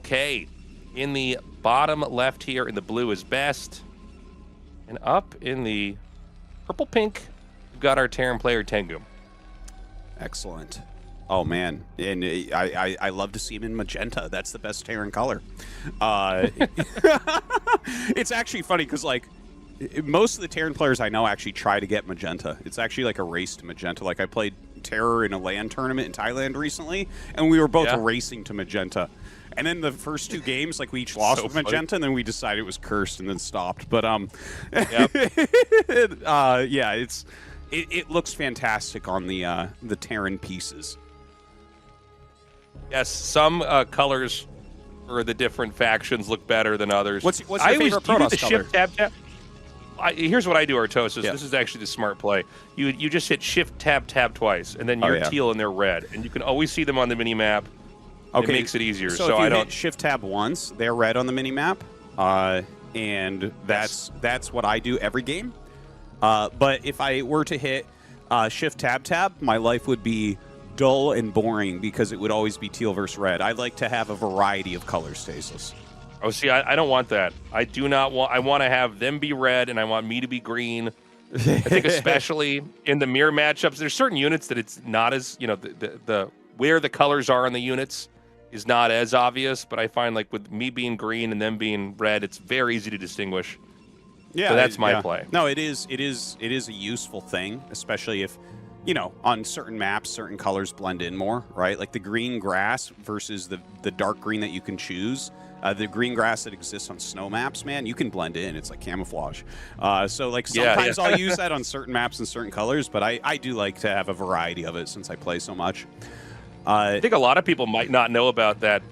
Okay, in the bottom left here in the blue is Best. And up in the purple-pink, we've got our Terran player, Tengu. Excellent. Oh, man. And I love to see him in magenta. That's the best Terran color. It's actually funny because, like, most of the Terran players I know actually try to get magenta. It's actually like a race to magenta. Like, I played Terror in a LAN tournament in Thailand recently, and we were both racing to magenta. And then the first 2 games, like, we each lost with magenta, and then we decided it was cursed and then stopped. But yeah, it looks fantastic on the Terran pieces. Yes, some colors for the different factions look better than others. What's your favorite Protoss color? Shift tab tab. Here's what I do, Artosis. Yeah. This is actually the smart play. You just hit Shift tab tab twice, and then you're teal and they're red, and you can always see them on the mini map. Okay. It makes it easier. So if you hit Shift tab once, they're red on the mini map, and that's what I do every game. But if I were to hit Shift tab, my life would be dull and boring because it would always be teal versus red. I like to have a variety of color stasis. Oh, see, I don't want that. I do not want. I want to have them be red, and I want me to be green. I think especially in the mirror matchups, there's certain units that it's not as, you know, the where the colors are on the units is not as obvious, but I find, like, with me being green and them being red, it's very easy to distinguish. Yeah, so that's my play. No, it is a useful thing, especially if, you know, on certain maps, certain colors blend in more, right? Like the green grass versus the dark green that you can choose. The green grass that exists on snow maps, man, you can blend in. It's like camouflage. So, like, sometimes I'll use that on certain maps and certain colors, but I do like to have a variety of it since I play so much. I think a lot of people might not know about that,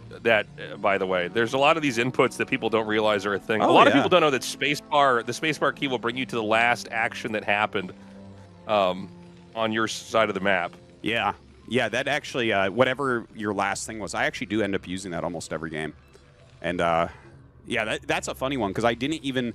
by the way. There's a lot of these inputs that people don't realize are a thing. A lot of people don't know that the spacebar key will bring you to the last action that happened on your side of the map. Yeah. Yeah, that actually, whatever your last thing was, I actually do end up using that almost every game. And, yeah, that's a funny one because I didn't even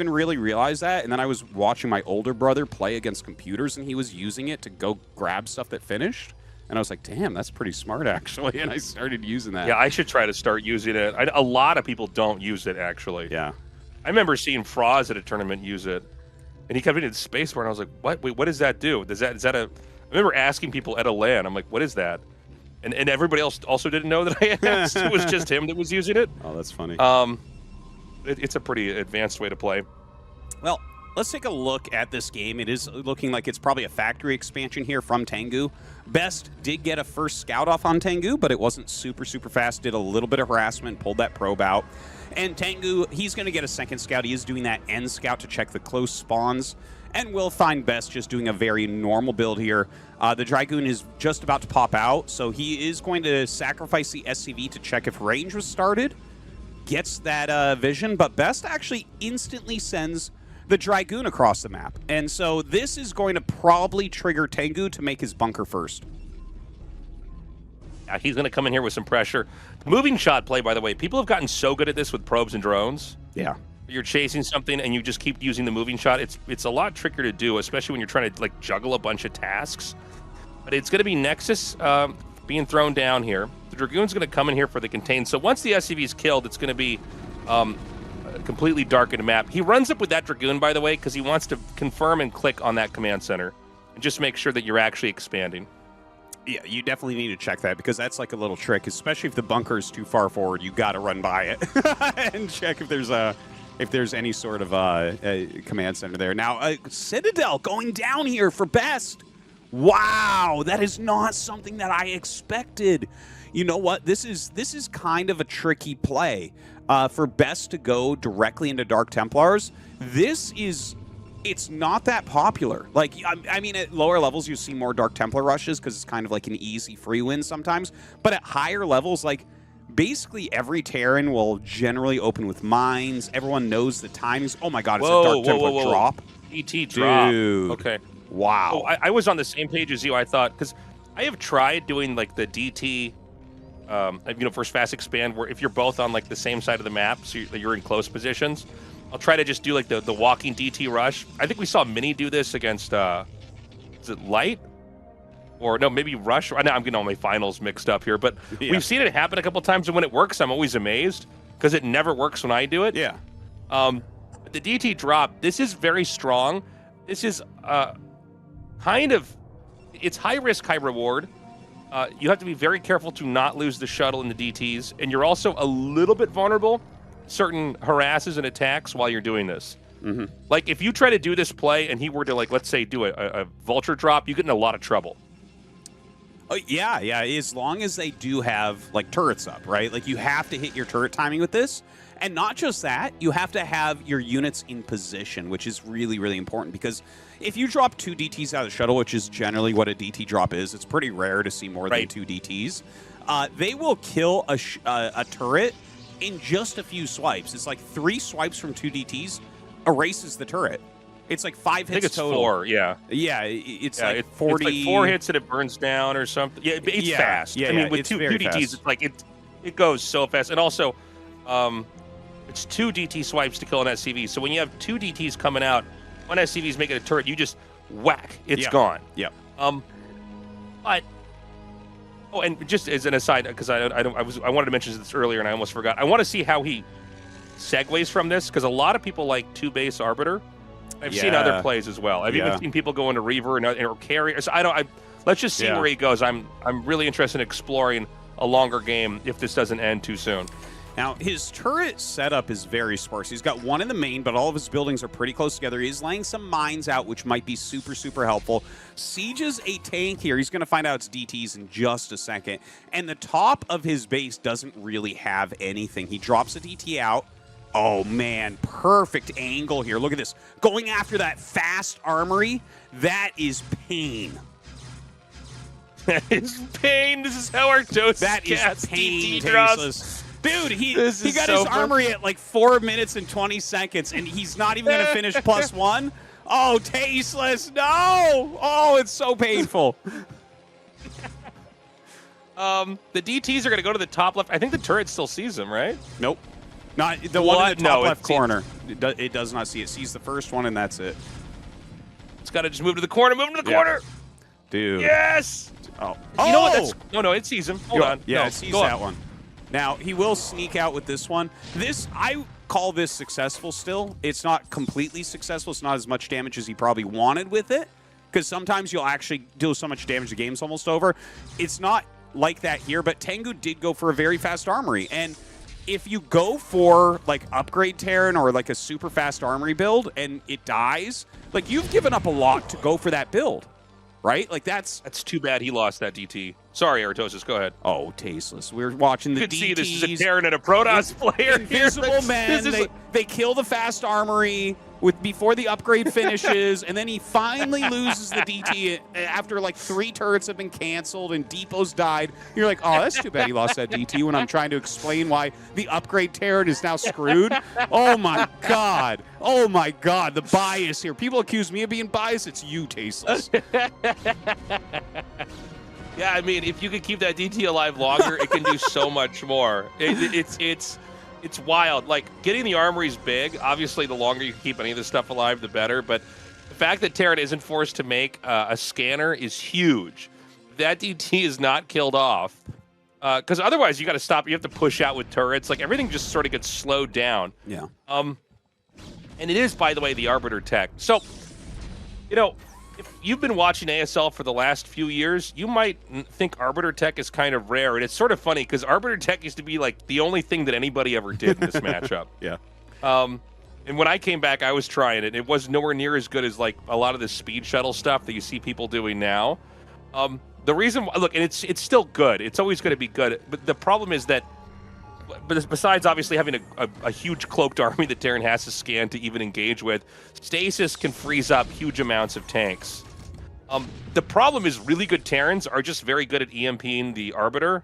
really realize that. And then I was watching my older brother play against computers, and he was using it to go grab stuff that finished. And I was like, damn, that's pretty smart, actually. And I started using that. Yeah, I should try to start using it. A lot of people don't use it, actually. Yeah. I remember seeing Froz at a tournament use it. And he kept into the spacebar, and I was like, what? Wait, what does that do? Is that a... I remember asking people at a LAN, I'm like, what is that? And everybody else also didn't know that I asked. It was just him that was using it. Oh, that's funny. It's a pretty advanced way to play. Well, let's take a look at this game. It is looking like it's probably a factory expansion here from Tengu. Best did get a first scout off on Tengu, but it wasn't super fast. Did a little bit of harassment, pulled that probe out. And Tengu, he's going to get a second scout. He is doing that end scout to check the close spawns. And we'll find Best just doing a very normal build here. The Dragoon is just about to pop out, so he is going to sacrifice the SCV to check if range was started. Gets that vision, but Best actually instantly sends the Dragoon across the map. And so this is going to probably trigger Tengu to make his bunker first. Yeah, he's going to come in here with some pressure. Moving shot play, by the way. People have gotten so good at this with probes and drones. Yeah. You're chasing something and you just keep using the moving shot. It's a lot trickier to do, especially when you're trying to, like, juggle a bunch of tasks. But it's going to be Nexus being thrown down here. The Dragoon's going to come in here for the contain. So once the SCV is killed, it's going to be completely darkened map. He runs up with that Dragoon, by the way, because he wants to confirm and click on that command center and just make sure that you're actually expanding. Yeah, you definitely need to check that because that's like a little trick, especially if the bunker is too far forward. You got to run by it and check if there's any sort of a command center there. Now, Citadel going down here for Best. Wow, that is not something that I expected. You know what? This is kind of a tricky play for Best to go directly into Dark Templars. It's not that popular. Like, I mean, at lower levels, you see more Dark Templar rushes because it's kind of like an easy free win sometimes. But at higher levels, like, basically every Terran will generally open with mines. Everyone knows the timings. Oh my god, it's a Dark Templar drop. ET drop. Dude. Okay. Wow. Oh, I was on the same page as you. I thought, because I have tried doing, like, the DT, first fast expand, where if you're both on, like, the same side of the map, so you're in close positions, I'll try to just do, like, the walking DT rush. I think we saw Mini do this against, is it Light? or no, maybe rush. I'm getting all my finals mixed up here, but Yeah. we've seen it happen a couple times, and when it works, I'm always amazed because it never works when I do it. Yeah. The DT drop, this is very strong. This is it's high risk, high reward. You have to be very careful to not lose the shuttle in the DTs, and you're also a little bit vulnerable to certain harasses and attacks while you're doing this. Mm-hmm. Like, if you try to do this play and he were to, like, let's say, do a vulture drop, you get in a lot of trouble. Oh, yeah. As long as they do have, like, turrets up, right? Like, you have to hit your turret timing with this. And not just that, you have to have your units in position, which is really, really important. Because if you drop 2 DTs out of the shuttle, which is generally what a DT drop is, it's pretty rare to see more than 2 DTs. They will kill a turret in just a few swipes. It's like 3 swipes from 2 DTs erases the turret. It's like 5 hits I think it's total. 4, yeah. Yeah, it's like 40. It's like 4 hits and it burns down or something. Yeah, it's fast. Yeah, I mean, with 2 DTs, fast. it's like it goes so fast. And also, it's 2 DT swipes to kill an SCV. So when you have 2 DTs coming out, one SCV is making a turret, you just whack, it's gone. Yep. But and just as an aside, because I wanted to mention this earlier and I almost forgot. I want to see how he segues from this, because a lot of people like 2 base Arbiter. I've seen other plays as well. I've even seen people go into Reaver or Carrier. So let's just see where he goes. I'm really interested in exploring a longer game if this doesn't end too soon. Now, his turret setup is very sparse. He's got 1 in the main, but all of his buildings are pretty close together. He's laying some mines out, which might be super, super helpful. Sieges a tank here. He's going to find out it's DTs in just a second. And the top of his base doesn't really have anything. He drops a DT out. Oh, man, perfect angle here. Look at this. Going after that fast armory, that is pain. That is pain. This is how Arctos That is cats pain, DT drops. Tasteless. Dude, he got so his armory at like 4 minutes and 20 seconds, and he's not even going to finish +1. Oh, tasteless. No. Oh, it's so painful. The DTs are going to go to the top left. I think the turret still sees him, right? Nope. Not the one in the top left it corner. It does not see it. Sees the first one, and that's it. It's got to just move to the corner. Move to the corner. Dude. Yes. Oh. You know what? No, it sees him. Hold on. Yeah, no, it sees that one. Now, he will sneak out with this one. I call this successful still. It's not completely successful. It's not as much damage as he probably wanted with it, because sometimes you'll actually do so much damage the game's almost over. It's not like that here, but Tengu did go for a very fast armory. And if you go for, like, upgrade Terran or, like, a super fast armory build and it dies, like, you've given up a lot to go for that build. Right? Like, that's too bad he lost that DT. Sorry, Artosis, go ahead. Oh, tasteless. We're watching the You could DTs. see this is a Terran and a Protoss player. Invisible men. They kill the fast armory before the upgrade finishes, and then he finally loses the DT after like 3 turrets have been canceled and depots died. You're like, oh, that's too bad he lost that DT when I'm trying to explain why the upgrade Terran is now screwed. Oh my god. Oh my god, the bias here. People accuse me of being biased. It's you, tasteless. Yeah, I mean, if you could keep that DT alive longer, it can do so much more. It's wild. Like, getting the armory is big. Obviously, the longer you can keep any of this stuff alive, the better. But the fact that Terran isn't forced to make a scanner is huge. That DT is not killed off. Because otherwise, you got to stop. You have to push out with turrets. Like, everything just sort of gets slowed down. Yeah. And it is, by the way, the Arbiter tech. So, you know, if you've been watching ASL for the last few years, you might think Arbiter tech is kind of rare. And it's sort of funny because Arbiter tech used to be like the only thing that anybody ever did in this matchup. Yeah. And when I came back, I was trying it. It was nowhere near as good as like a lot of the speed shuttle stuff that you see people doing now. The reason, look, and it's still good. It's always going to be good. But the problem is that, besides obviously having a huge cloaked army that Terran has to scan to even engage with, Stasis can freeze up huge amounts of tanks. The problem is really good Terrans are just very good at EMPing the Arbiter.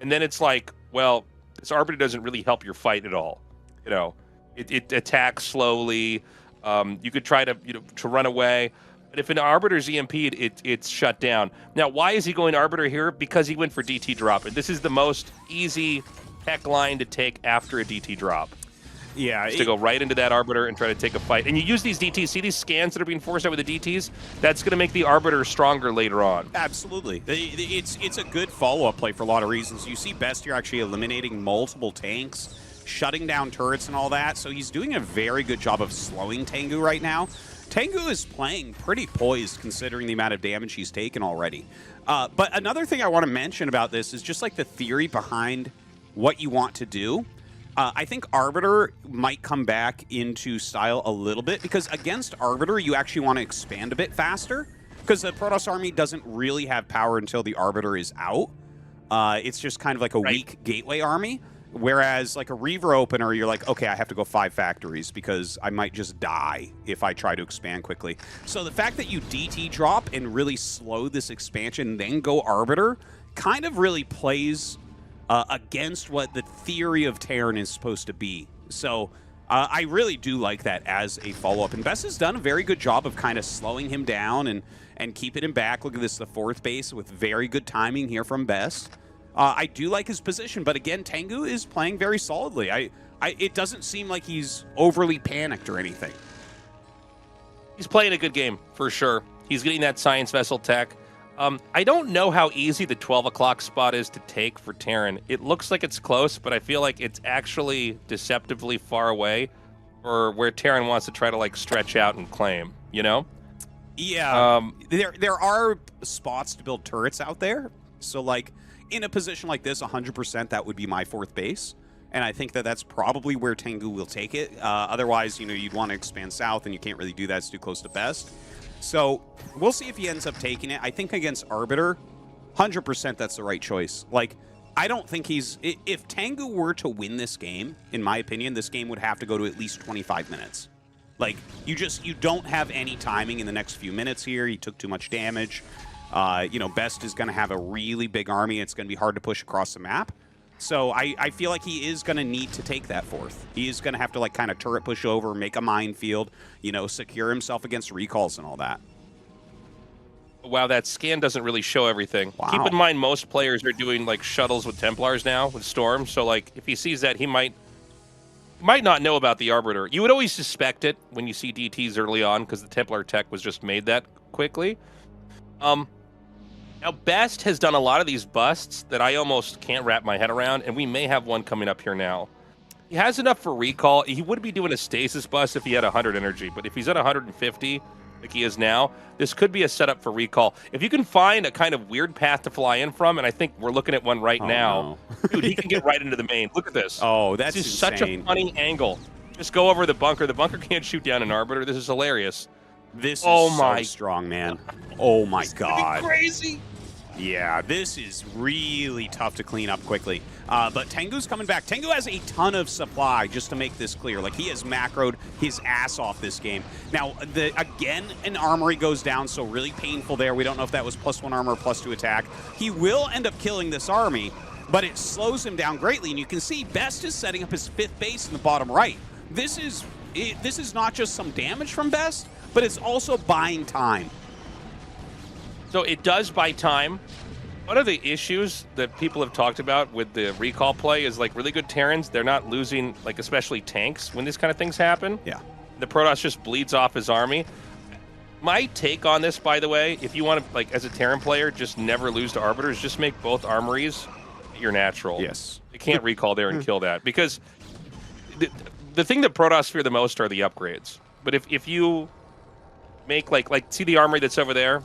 And then it's like, well, this Arbiter doesn't really help your fight at all. You know, it attacks slowly. You could try to run away. But if an Arbiter's EMP'd, it's shut down. Now, why is he going Arbiter here? Because he went for DT drop. And this is the most easy tech line to take after a DT drop. Yeah. To go right into that Arbiter and try to take a fight. And you use these DTs. See these scans that are being forced out with the DTs? That's going to make the Arbiter stronger later on. Absolutely. It's a good follow-up play for a lot of reasons. You see Best here actually eliminating multiple tanks, shutting down turrets and all that. So he's doing a very good job of slowing Tengu right now. Tengu is playing pretty poised considering the amount of damage he's taken already. But another thing I want to mention about this is just like the theory behind what you want to do. I think Arbiter might come back into style a little bit because against Arbiter, you actually want to expand a bit faster because the Protoss army doesn't really have power until the Arbiter is out. It's just kind of like a weak gateway army. Whereas like a Reaver opener, you're like, okay, I have to go 5 factories because I might just die if I try to expand quickly. So the fact that you DT drop and really slow this expansion, then go Arbiter, kind of really plays against what the theory of Terran is supposed to be. So I really do like that as a follow-up. And Best has done a very good job of kind of slowing him down and keeping him back. Look at this, the 4th base with very good timing here from Best. I do like his position, but again, Tengu is playing very solidly. It doesn't seem like he's overly panicked or anything. He's playing a good game, for sure. He's getting that Science Vessel tech. I don't know how easy the 12 o'clock spot is to take for Terran. It looks like it's close, but I feel like it's actually deceptively far away or where Terran wants to try to like stretch out and claim, you know? Yeah, there are spots to build turrets out there. So like in a position like this, 100% that would be my 4th base. And I think that that's probably where Tengu will take it. Otherwise, you know, you'd want to expand south and you can't really do that. It's too close to Best. So we'll see if he ends up taking it. I think against Arbiter, 100% that's the right choice. Like, I don't think he's... If Tengu were to win this game, in my opinion, this game would have to go to at least 25 minutes. Like, you don't have any timing in the next few minutes here. He took too much damage. You know, Best is going to have a really big army. It's going to be hard to push across the map. So I feel like he is going to need to take that 4th. He is going to have to, like, kind of turret push over, make a minefield, you know, secure himself against recalls and all that. Wow, that scan doesn't really show everything. Wow. Keep in mind, most players are doing, like, shuttles with Templars now, with Storm. So, like, if he sees that, he might not know about the Arbiter. You would always suspect it when you see DTs early on because the Templar tech was just made that quickly. Now, Best has done a lot of these busts that I almost can't wrap my head around, and we may have one coming up here now. He has enough for recall. He would be doing a stasis bust if he had 100 energy, but if he's at 150, like he is now, this could be a setup for recall. If you can find a kind of weird path to fly in from, and I think we're looking at one right now, no. Dude, he can get right into the main. Look at this. Oh, that's this is insane. Such a funny angle. Just go over the bunker. The bunker can't shoot down an Arbiter. This is hilarious. This is so strong, man. Oh, my God. Crazy. Yeah, this is really tough to clean up quickly. But Tengu's coming back. Tengu has a ton of supply, just to make this clear. Like, he has macroed his ass off this game. Now, again, an armory goes down, so really painful there. We don't know if that was +1 armor or +2 attack. He will end up killing this army, but it slows him down greatly. And you can see Best is setting up his 5th base in the bottom right. This is not just some damage from Best, but it's also buying time. So it does buy time. One of the issues that people have talked about with the recall play is like really good Terrans, they're not losing, like especially tanks when these kind of things happen. Yeah. The Protoss just bleeds off his army. My take on this, by the way, if you want to, like as a Terran player, just never lose to Arbiters, just make both armories your natural. Yes. You can't recall there and kill that. Because the thing that Protoss fear the most are the upgrades. But if you make like see the armory that's over there,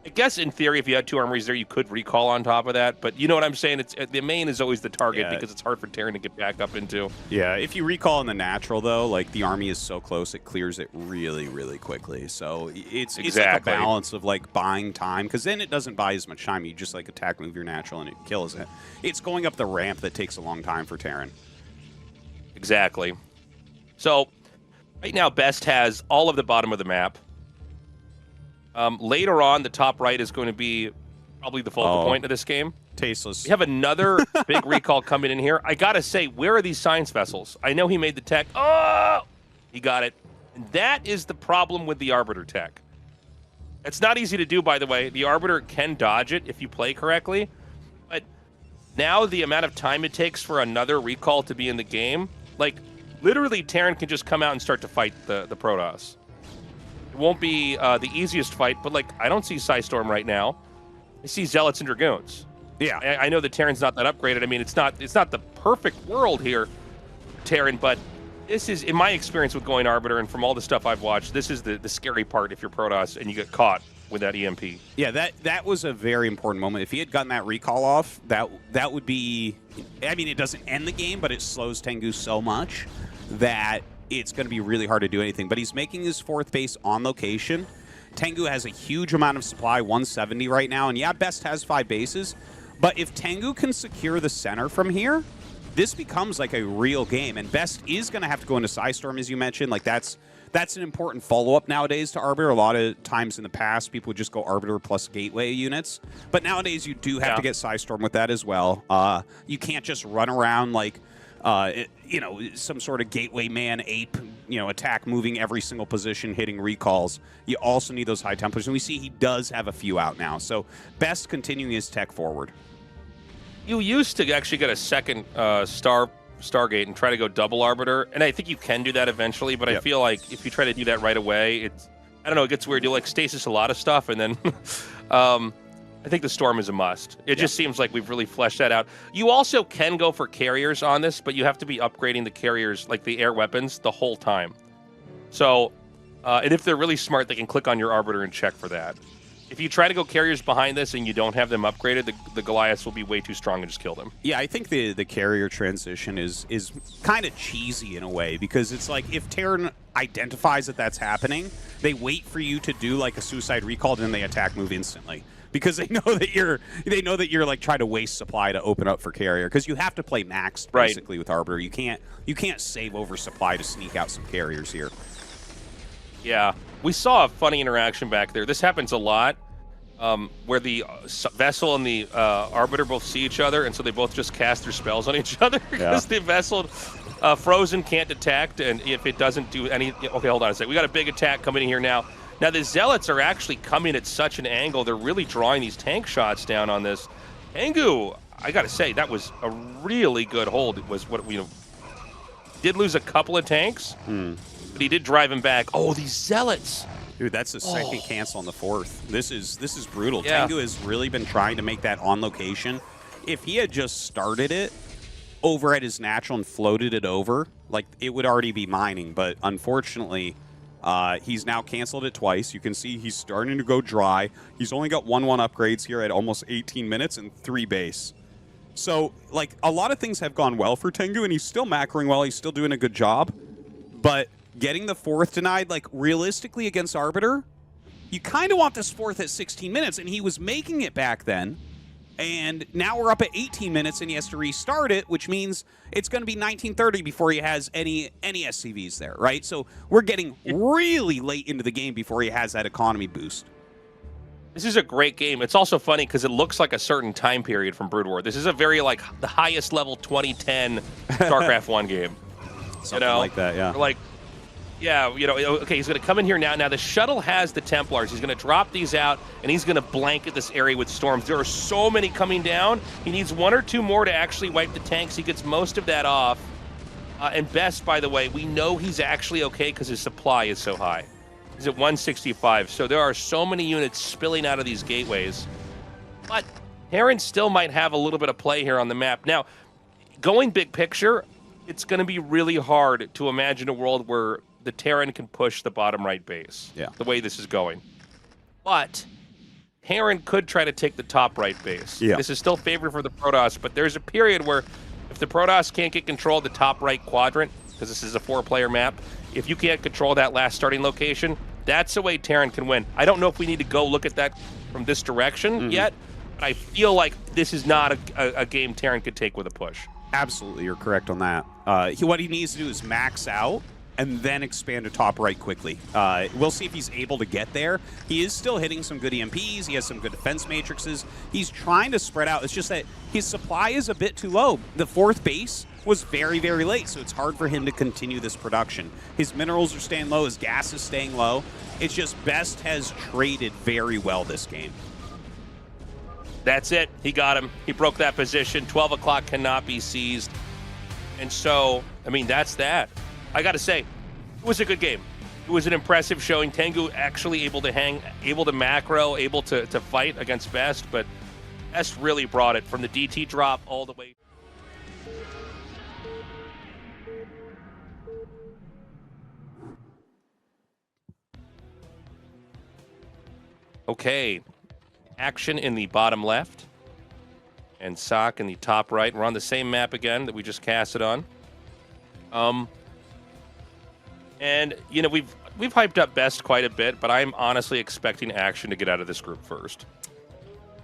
I guess in theory, if you had 2 armories there, you could recall on top of that. But you know what I'm saying? It's the main is always the target because it's hard for Terran to get back up into. Yeah, if you recall in the natural, though, like the army is so close, it clears it really, really quickly. So it's like a balance of like buying time, because then it doesn't buy as much time. You just like attack, move your natural, and it kills it. It's going up the ramp that takes a long time for Terran. Exactly. So right now, Best has all of the bottom of the map. Later on, the top right is going to be probably the focal point of this game. Tasteless. We have another big recall coming in here. I got to say, where are these science vessels? I know he made the tech. Oh! He got it. And that is the problem with the Arbiter tech. It's not easy to do, by the way. The Arbiter can dodge it if you play correctly. But now the amount of time it takes for another recall to be in the game, like, literally Terran can just come out and start to fight the Protoss. It won't be the easiest fight, but like I don't see Psystorm right now. I see Zealots and Dragoons. Yeah, I know the Terran's not that upgraded. I mean, it's not the perfect world here, Terran, but this is, in my experience with going Arbiter and from all the stuff I've watched, this is the scary part if you're Protoss and you get caught with that EMP. Yeah, that was a very important moment. If he had gotten that recall off, that would be, I mean, it doesn't end the game, but it slows Tengu so much that it's going to be really hard to do anything. But he's making his 4th base on location. Tengu has a huge amount of supply, 170 right now, and yeah, Best has 5 bases. But if Tengu can secure the center from here, this becomes like a real game. And Best is going to have to go into Psystorm, as you mentioned. Like that's an important follow-up nowadays to Arbiter. A lot of times in the past, people would just go Arbiter plus Gateway units. But nowadays, you do have to get Psystorm with that as well. You can't just run around like, you know, some sort of Gateway man ape, you know, attack moving every single position, hitting recalls. You also need those high templates. And we see he does have a few out now. So Best continuing his tech forward. You used to actually get a second Stargate and try to go double Arbiter, and I think you can do that eventually, but I feel like if you try to do that right away, it's, I don't know, it gets weird. You like stasis a lot of stuff, and then I think the Storm is a must. It just seems like we've really fleshed that out. You also can go for carriers on this, but you have to be upgrading the carriers, like the air weapons, the whole time. So, and if they're really smart, they can click on your Arbiter and check for that. If you try to go carriers behind this and you don't have them upgraded, the Goliaths will be way too strong and just kill them. Yeah, I think the carrier transition is kind of cheesy in a way, because it's like if Terran identifies that that's happening, they wait for you to do like a suicide recall, and then they attack move instantly, because they know that you're like trying to waste supply to open up for carrier, because you have to play maxed basically with Arbiter. You can't save over supply to sneak out some carriers here. Yeah, we saw a funny interaction back there. This happens a lot, where the Vessel and the Arbiter both see each other, and so they both just cast their spells on each other, because the Vessel Frozen can't detect, and if it doesn't do any... Okay, hold on a sec. We got a big attack coming in here now. Now, the Zealots are actually coming at such an angle. They're really drawing these tank shots down on this. Tengu, I got to say, that was a really good hold. It was what we did lose a couple of tanks, but he did drive him back. Oh, these Zealots. Dude, that's the second cancel on the 4th. This is brutal. Yeah. Tengu has really been trying to make that on location. If he had just started it over at his natural and floated it over, like, it would already be mining. But unfortunately, he's now canceled it twice. You can see he's starting to go dry. He's only got 1-1 upgrades here at almost 18 minutes and 3 base. So, like, a lot of things have gone well for Tengu, and he's still macroing well. He's still doing a good job. But getting the 4th denied, like, realistically against Arbiter, you kind of want this 4th at 16 minutes, and he was making it back then. And now we're up at 18 minutes, and he has to restart it, which means it's going to be 1930 before he has any SCVs there, right? So we're getting really late into the game before he has that economy boost. This is a great game. It's also funny because it looks like a certain time period from Brood War. This is a very, like, the highest level 2010 StarCraft 1 game. Something like that, yeah. Like, yeah, okay, he's going to come in here now. Now, the shuttle has the Templars. He's going to drop these out, and he's going to blanket this area with storms. There are so many coming down. He needs 1 or 2 more to actually wipe the tanks. He gets most of that off. And Best, by the way, we know he's actually okay because his supply is so high. He's at 165. So there are so many units spilling out of these gateways. But Terran still might have a little bit of play here on the map. Now, going big picture, it's going to be really hard to imagine a world where the Terran can push the bottom right base, the way this is going. But Terran could try to take the top right base. Yeah. This is still favored for the Protoss, but there's a period where if the Protoss can't get control of the top right quadrant, because this is a 4-player map, if you can't control that last starting location, that's the way Terran can win. I don't know if we need to go look at that from this direction yet, but I feel like this is not a game Terran could take with a push. Absolutely, you're correct on that. What he needs to do is max out and then expand to top right quickly. We'll see if he's able to get there. He is still hitting some good EMPs. He has some good defense matrices. He's trying to spread out. It's just that his supply is a bit too low. The 4th base was very, very late, so it's hard for him to continue this production. His minerals are staying low. His gas is staying low. It's just Best has traded very well this game. That's it. He got him. He broke that position. 12 o'clock cannot be seized. And so, I mean, that's that. I got to say, it was a good game. It was an impressive showing. Tengu actually able to hang, able to macro, able to fight against Best, but Best really brought it from the DT drop all the way. Okay, action in the bottom left, and Sock in the top right. We're on the same map again that we just casted on. And you know we've hyped up Best quite a bit, but I'm honestly expecting Action to get out of this group first.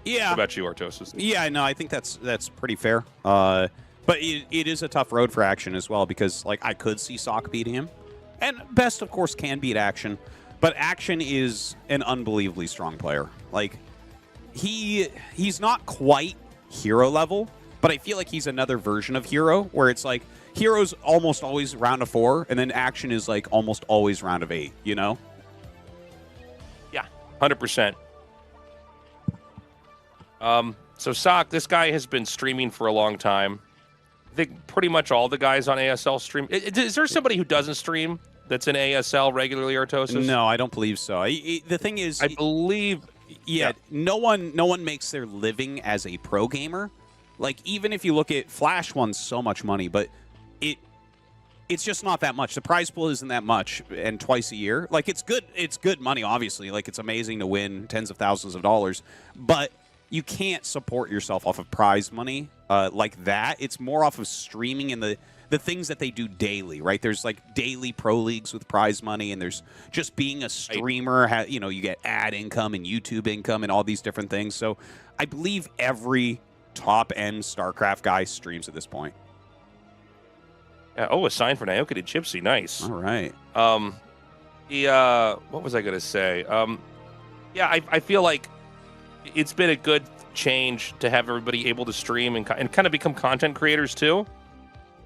Yeah. What about you, Artosis? Yeah, no, I think that's pretty fair. But it is a tough road for Action as well because like I could see Sock beating him, and Best of course can beat Action, but Action is an unbelievably strong player. Like he's not quite hero level, but I feel like he's another version of hero where it's like hero's almost always round of 4, and then Action is like almost always round of 8. You know? Yeah, 100%. So Sock, this guy has been streaming for a long time. I think pretty much all the guys on ASL stream. Is there somebody who doesn't stream that's in ASL regularly, Artosis? No, I don't believe so. The thing is, I believe, yeah, no one makes their living as a pro gamer. Like even if you look at Flash won so much money, but it's just not that much. The prize pool isn't that much, and twice a year, like it's good money, obviously. Like it's amazing to win tens of thousands of dollars, but you can't support yourself off of prize money like that. It's more off of streaming and the things that they do daily, right? There's like daily pro leagues with prize money, and there's just being a streamer. You know, you get ad income and YouTube income and all these different things. So I believe every top-end StarCraft guy streams at this point. Yeah, oh, a sign for Naoki to Gypsy. Nice. All right. What was I going to say? Yeah, I feel like it's been a good change to have everybody able to stream and kind of become content creators too.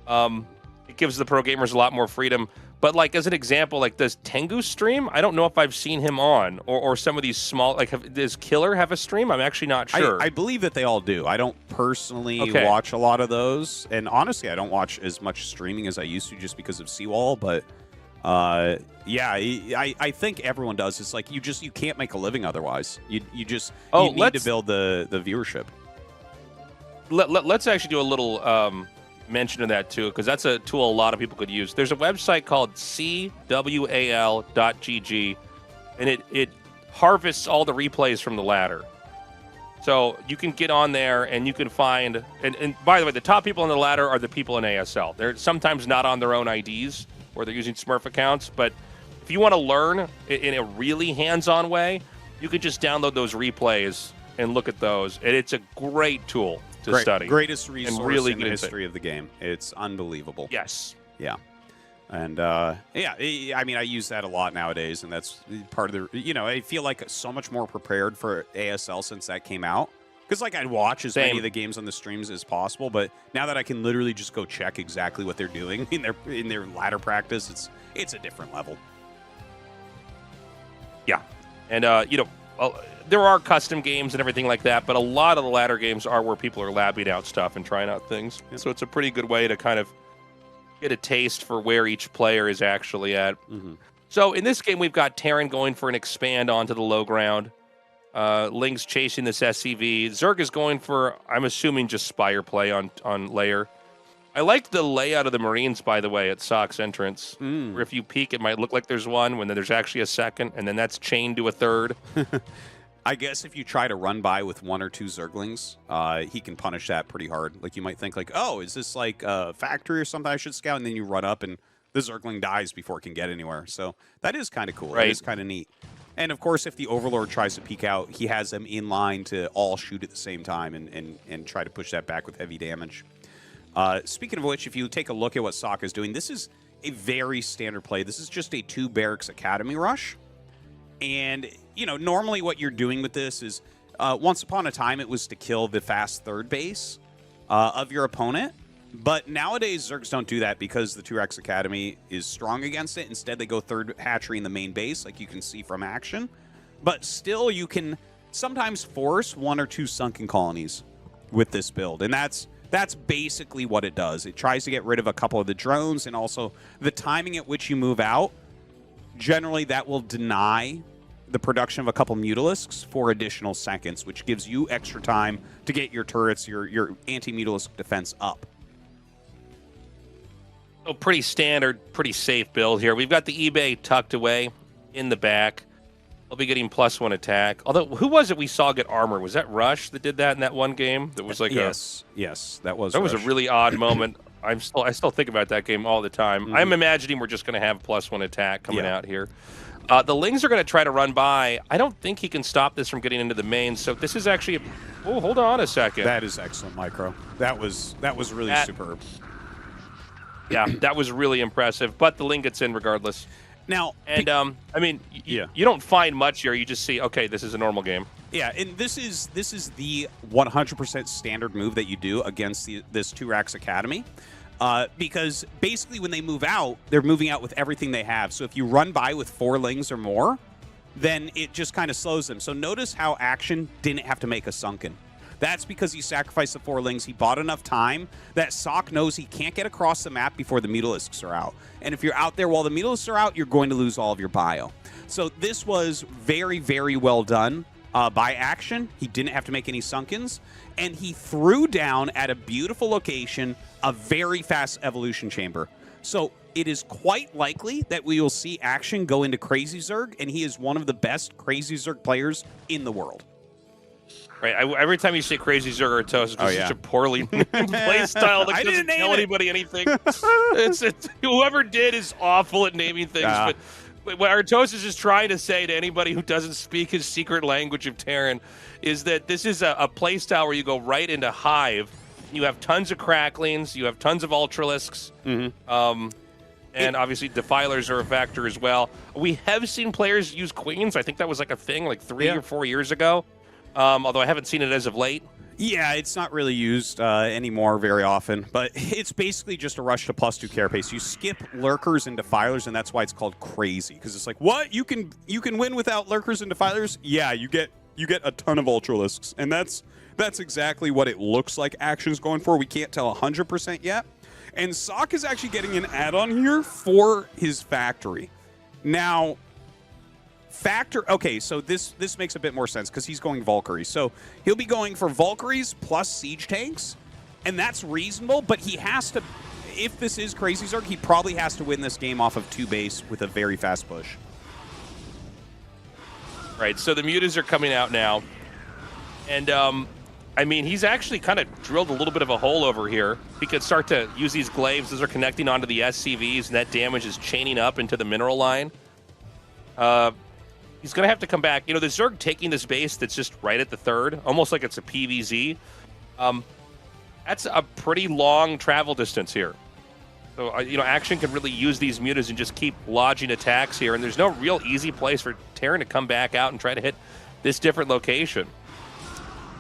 It gives the pro gamers a lot more freedom. But like as an example, like does Tengu stream? I don't know if I've seen him on or some of these small does Killer have a stream? I'm actually not sure. I believe that they all do. I don't personally watch a lot of those, and honestly, I don't watch as much streaming as I used to just because of Seawall. But yeah, I think everyone does. It's like you can't make a living otherwise. You need to build the viewership. Let's actually do a little mention of that too, because that's a tool a lot of people could use. There's a website called CWAL.gg, and it harvests all the replays from the ladder. So you can get on there and you can find, and by the way, the top people on the ladder are the people in ASL. They're sometimes not on their own IDs or they're using Smurf accounts, but if you want to learn in a really hands-on way, you could just download those replays and look at those, and it's a great tool to study. Greatest resource really in the history of the game. It's unbelievable. Yes. Yeah. And yeah, I mean, I use that a lot nowadays, and that's part of the, you know, I feel like so much more prepared for ASL since that came out. Because like I'd watch as many of the games on the streams as possible, but now that I can literally just go check exactly what they're doing in their ladder practice, it's a different level. Yeah. And you know, there are custom games and everything like that, but a lot of the ladder games are where people are labbing out stuff and trying out things. Yep. So it's a pretty good way to kind of get a taste for where each player is actually at. Mm-hmm. So in this game, we've got Terran going for an expand onto the low ground. Link's chasing this SCV. Zerg is going for, I'm assuming, just Spire play on layer. I liked the layout of the Marines, by the way, at Sock's entrance. Where if you peek, it might look like there's one, when there's actually a second, and then that's chained to a third. I guess if you try to run by with 1 or 2 Zerglings, he can punish that pretty hard. Like, you might think, like, oh, is this like a factory or something I should scout? And then you run up, and the Zergling dies before it can get anywhere. So that is kind of cool. Right. It is kind of neat. And, of course, if the Overlord tries to peek out, he has them in line to all shoot at the same time and try to push that back with heavy damage. Speaking of which, if you take a look at what Sock is doing, this is a very standard play. This is just a 2 Barracks Academy rush. And, you know, normally what you're doing with this is, once upon a time, it was to kill the fast third base of your opponent. But nowadays, Zergs don't do that because the 2X Academy is strong against it. Instead, they go third hatchery in the main base, like you can see from action. But still, you can sometimes force 1 or 2 sunken colonies with this build. And that's That's basically what it does. It tries to get rid of a couple of the drones, and also the timing at which you move out. Generally, that will deny the production of a couple Mutalisks for additional seconds, which gives you extra time to get your turrets, your anti-Mutalisk defense up. So pretty standard, pretty safe build here. We've got the eBay tucked away in the back. I'll be getting +1 attack. Although, who was it we saw get armor? Was that Rush that did that in that one game? That was like yes, that was a really odd moment. I still think about that game all the time. I'm imagining we're just going to have +1 attack coming out here. The Lings are going to try to run by. I don't think he can stop this from getting into the main. So this is actually. Oh, hold on a second. That is excellent, Micro. That was really superb. Yeah, that was really impressive. But the Ling gets in regardless. Now, and I mean, you don't find much here. You just see, okay, this is a normal game. Yeah, and this is the 100% standard move that you do against this 2-Rax Academy. Because basically when they move out, they're moving out with everything they have. So if you run by with 4 Lings or more, then it just kind of slows them. So notice how Action didn't have to make a Sunken. That's because he sacrificed the 4 Lings. He bought enough time that Sock knows he can't get across the map before the Mutalisks are out. And if you're out there while the Mutalisks are out, you're going to lose all of your bio. So this was very, very well done by Action. He didn't have to make any Sunkens. And he threw down at a beautiful location a very fast evolution chamber. So it is quite likely that we will see Action go into Crazy Zerg, and he is one of the best Crazy Zerg players in the world. Right. Every time you say Crazy Zerg or Toast, it's such a poorly play style that doesn't tell anybody anything. It's whoever did is awful at naming things. But what Artos is just trying to say to anybody who doesn't speak his secret language of Terran is that this is a play style where you go right into Hive. You have tons of Cracklings. You have tons of Ultralisks. And obviously Defilers are a factor as well. We have seen players use Queens. I think that was like a thing like 3 or 4 years ago. Although I haven't seen it as of late. Yeah, it's not really used anymore very often, but it's basically just a rush to +2 carapace. You skip Lurkers and Defilers, and that's why it's called Crazy, because it's like, what? You can win without Lurkers and Defilers? Yeah, you get a ton of Ultralisks, and that's exactly what it looks like Action's going for. We can't tell 100% yet, and Sock is actually getting an add-on here for his factory. Now, okay, so this makes a bit more sense because he's going Valkyries. So he'll be going for Valkyries plus siege tanks, and that's reasonable, but he has to, if this is Crazy Zerg, he probably has to win this game off of 2 base with a very fast push. Right, so the mutas are coming out now, and I mean, he's actually kind of drilled a little bit of a hole over here. He could start to use these glaives. Those are connecting onto the SCVs, and that damage is chaining up into the mineral line. He's going to have to come back. You know, the Zerg taking this base that's just right at the 3rd, almost like it's a PVZ. That's a pretty long travel distance here. So, you know, Action can really use these mutas and just keep lodging attacks here. And there's no real easy place for Terran to come back out and try to hit this different location.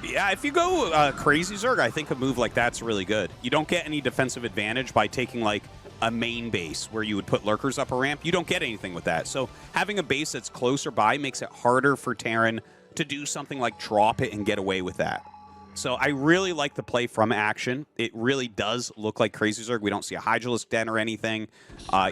Yeah, if you go Crazy Zerg, I think a move like that's really good. You don't get any defensive advantage by taking, like, a main base where you would put Lurkers up a ramp. You don't get anything with that. So having a base that's closer by makes it harder for Terran to do something like drop it and get away with that. So I really like the play from Action. It really does look like Crazy Zerg. We don't see a Hydralisk Den or anything.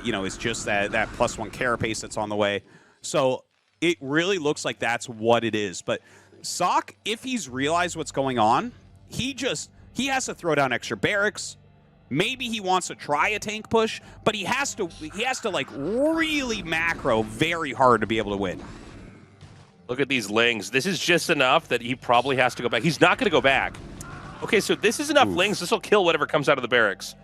You know, it's just that +1 carapace that's on the way. So it really looks like that's what it is. But Sock, if he's realized what's going on, he has to throw down extra barracks. Maybe he wants to try a tank push, but he has to like really macro very hard to be able to win. Look at these Lings. This is just enough that he probably has to go back. He's not going to go back. Okay, so this is enough Lings. This will kill whatever comes out of the barracks.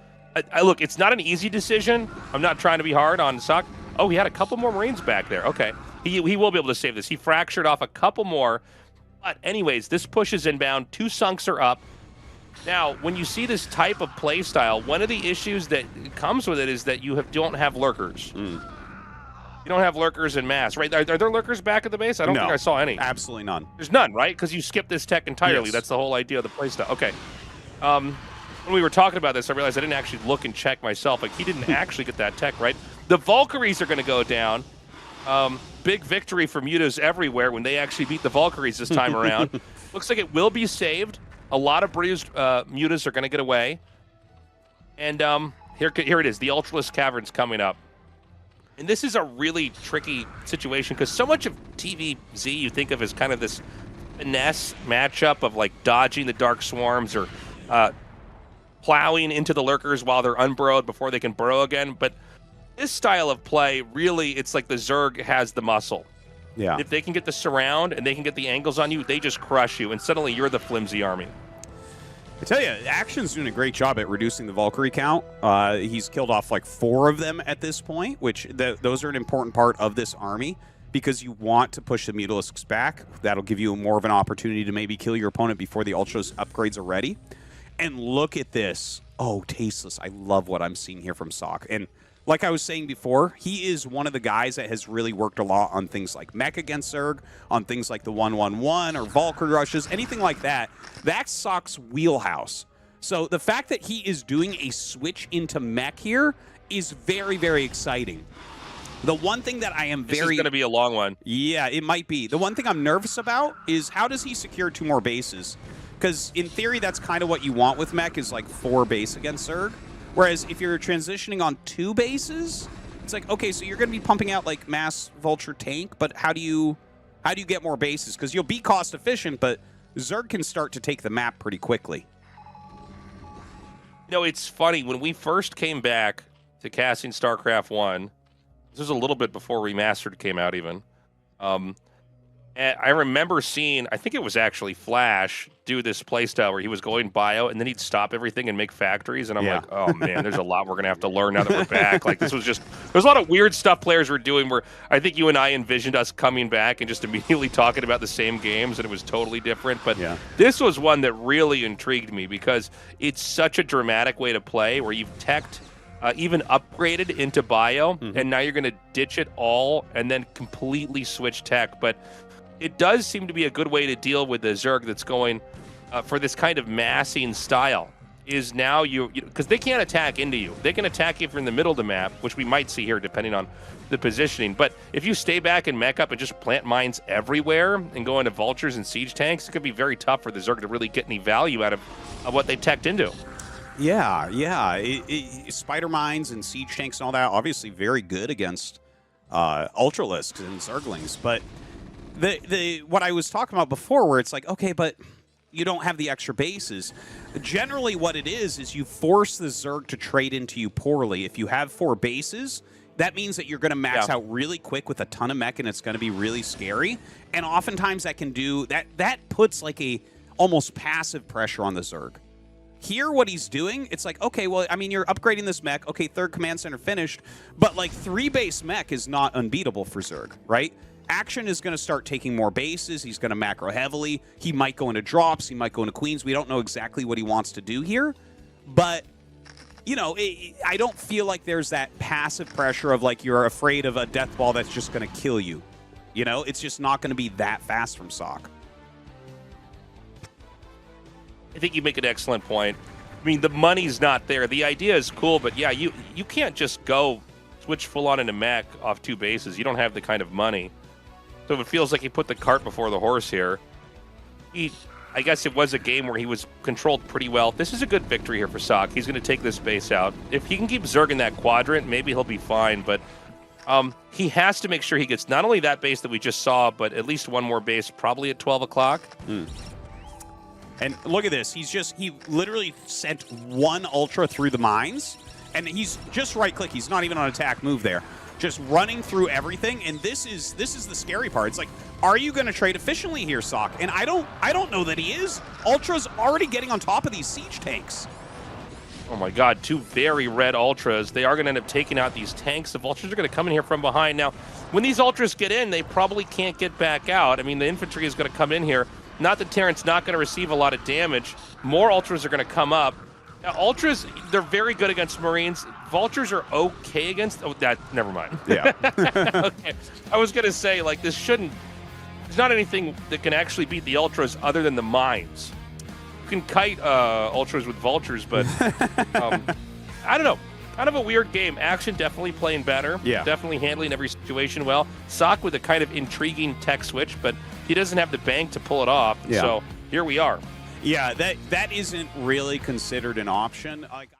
Look, it's not an easy decision. I'm not trying to be hard on Sock. Oh, he had a couple more Marines back there. Okay, he will be able to save this. He fractured off a couple more. But anyways, this push is inbound. 2 sunks are up. Now, when you see this type of play style, one of the issues that comes with it is that you don't have Lurkers. You don't have Lurkers en masse, right? Are there Lurkers back at the base? I don't think I saw any. Absolutely none. There's none, right? Because you skipped this tech entirely. Yes. That's the whole idea of the play style. Okay. When we were talking about this, I realized I didn't actually look and check myself. Like, he didn't actually get that tech, right? The Valkyries are going to go down. Big victory for mutas everywhere when they actually beat the Valkyries this time around. Looks like it will be saved. A lot of bruised mutas are going to get away. And here it is. The Ultralisk Cavern's coming up. And this is a really tricky situation because so much of TVZ you think of as kind of this finesse matchup of like dodging the Dark Swarms or plowing into the Lurkers while they're unburrowed before they can burrow again. But this style of play, really, it's like the Zerg has the muscle. Yeah. If they can get the surround and they can get the angles on you, they just crush you, and suddenly you're the flimsy army. I tell you, Action's doing a great job at reducing the Valkyrie count. He's killed off like 4 of them at this point, which those are an important part of this army because you want to push the Mutalisks back. That'll give you more of an opportunity to maybe kill your opponent before the Ultras upgrades are ready. And look at this. Oh, tasteless. I love what I'm seeing here from Sock. And like I was saying before, he is one of the guys that has really worked a lot on things like mech against Zerg, on things like the 1-1-1 or Valkyrie rushes, anything like that. That's Sock's wheelhouse. So the fact that he is doing a switch into mech here is very, very exciting. The one thing that I am This is going to be a long one. Yeah, it might be. The one thing I'm nervous about is how does he secure 2 more bases? Because in theory, that's kind of what you want with mech is like 4 base against Zerg. Whereas if you're transitioning on 2 bases, it's like, okay, so you're going to be pumping out like mass vulture tank, but how do you get more bases? Because you'll be cost efficient, but Zerg can start to take the map pretty quickly. You know, it's funny when we first came back to casting StarCraft 1. This was a little bit before Remastered came out, even. And I remember seeing, I think it was actually Flash, do this playstyle where he was going bio, and then he'd stop everything and make factories. And I'm like, oh, man, there's a lot we're going to have to learn now that we're back. Like, this was just, there's a lot of weird stuff players were doing where I think you and I envisioned us coming back and just immediately talking about the same games, and it was totally different. But this was one that really intrigued me because it's such a dramatic way to play where you've teched, even upgraded into bio, and now you're going to ditch it all and then completely switch tech. But it does seem to be a good way to deal with the Zerg that's going for this kind of massing style. Is now because they can't attack into you. They can attack you from the middle of the map, which we might see here depending on the positioning. But if you stay back and mech up and just plant mines everywhere and go into vultures and siege tanks, it could be very tough for the Zerg to really get any value out of what they teched into. Yeah. Spider mines and siege tanks and all that, obviously very good against Ultralisks and Zerglings, but what I was talking about before where it's like, okay, but you don't have the extra bases. Generally what it is you force the Zerg to trade into you poorly. If you have 4 bases, that means that you're going to max out really quick with a ton of mech and it's going to be really scary. And oftentimes that can do, that puts like a almost passive pressure on the Zerg. Here, what he's doing, it's like, okay, well, I mean, you're upgrading this mech. Okay, 3rd command center finished. But like 3 base mech is not unbeatable for Zerg, right? Action is going to start taking more bases. He's going to macro heavily. He might go into drops. He might go into queens. We don't know exactly what he wants to do here. But, you know, I don't feel like there's that passive pressure of like you're afraid of a death ball that's just going to kill you. You know, it's just not going to be that fast from Sock. I think you make an excellent point. I mean, the money's not there. The idea is cool, but yeah, you can't just go switch full on into mech off 2 bases. You don't have the kind of money. So it feels like he put the cart before the horse here. I guess it was a game where he was controlled pretty well. This is a good victory here for Sock. He's going to take this base out. If he can keep Zerg in that quadrant, maybe he'll be fine. But he has to make sure he gets not only that base that we just saw, but at least 1 more base, probably at 12 o'clock. And look at this. He literally sent 1 Ultra through the mines, and he's just right-click. He's not even on attack move there. Just running through everything, and this is the scary part. It's like, are you going to trade efficiently here, Sock? And I don't know that he is. Ultra's already getting on top of these siege tanks. Oh my god, 2 very red Ultras. They are going to end up taking out these tanks. The Vultures are going to come in here from behind. Now, when these Ultras get in, they probably can't get back out. I mean, the infantry is going to come in here. Not that Terran's not going to receive a lot of damage. More Ultras are going to come up. Now, Ultras, they're very good against Marines. Vultures are okay against... Oh, never mind. Yeah. Okay. I was going to say, like, this shouldn't... There's not anything that can actually beat the Ultras other than the mines. You can kite Ultras with Vultures, but... I don't know. Kind of a weird game. Action definitely playing better. Yeah. Definitely handling every situation well. Sock with a kind of intriguing tech switch, but he doesn't have the bank to pull it off. Yeah. So here we are. Yeah, that isn't really considered an option. Like,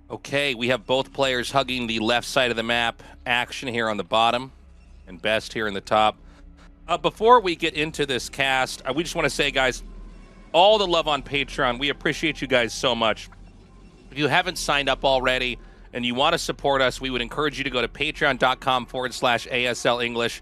Okay, we have both players hugging the left side of the map. Action here on the bottom, and Best here in the top. Before we get into this cast, we just want to say, guys, all the love on Patreon. We appreciate you guys so much. If you haven't signed up already and you want to support us, we would encourage you to go to patreon.com/ASL English.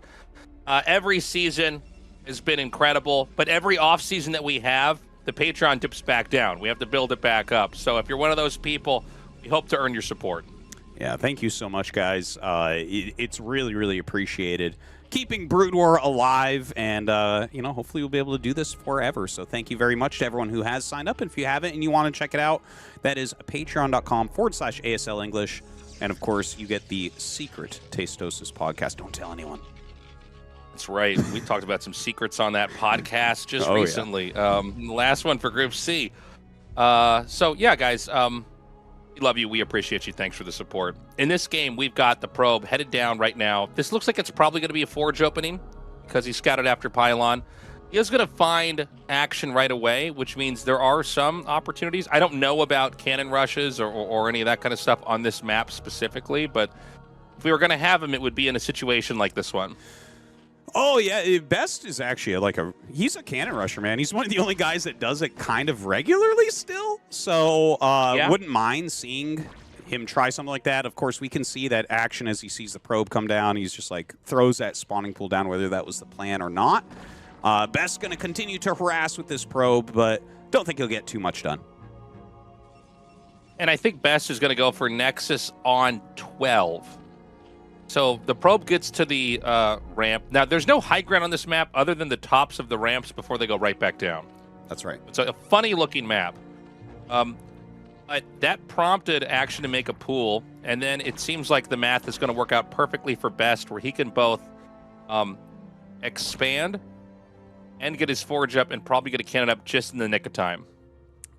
Every season has been incredible, but every off season that we have, the Patreon dips back down. We have to build it back up. So if you're one of those people, we hope to earn your support. Yeah, thank you so much, guys. It's really, really appreciated. Keeping Brood War alive, and hopefully we'll be able to do this forever. So thank you very much to everyone who has signed up. And if you haven't and you want to check it out, that is patreon.com/ASL English. And of course, you get the secret Tastosis podcast. Don't tell anyone. That's right. We talked about some secrets on that podcast just recently. Yeah. The last one for Group C. So yeah, guys. We love you. We appreciate you. Thanks for the support. In this game, we've got the probe headed down right now. This looks like it's probably going to be a forge opening because he scouted after Pylon. He is going to find action right away, which means there are some opportunities. I don't know about cannon rushes or any of that kind of stuff on this map specifically, but if we were going to have him, it would be in a situation like this one. Oh, yeah. Best is actually he's a cannon rusher, man. He's one of the only guys that does it kind of regularly still. So wouldn't mind seeing him try something like that. Of course, we can see that action as he sees the probe come down. He's just like throws that spawning pool down, whether that was the plan or not. Best's going to continue to harass with this probe, but don't think he'll get too much done. And I think Best is going to go for Nexus on 12. So the probe gets to the ramp. Now, there's no high ground on this map other than the tops of the ramps before they go right back down. That's right. It's a funny-looking map. But that prompted action to make a pool, and then it seems like the math is going to work out perfectly for Best, where he can both expand and get his forge up and probably get a cannon up just in the nick of time.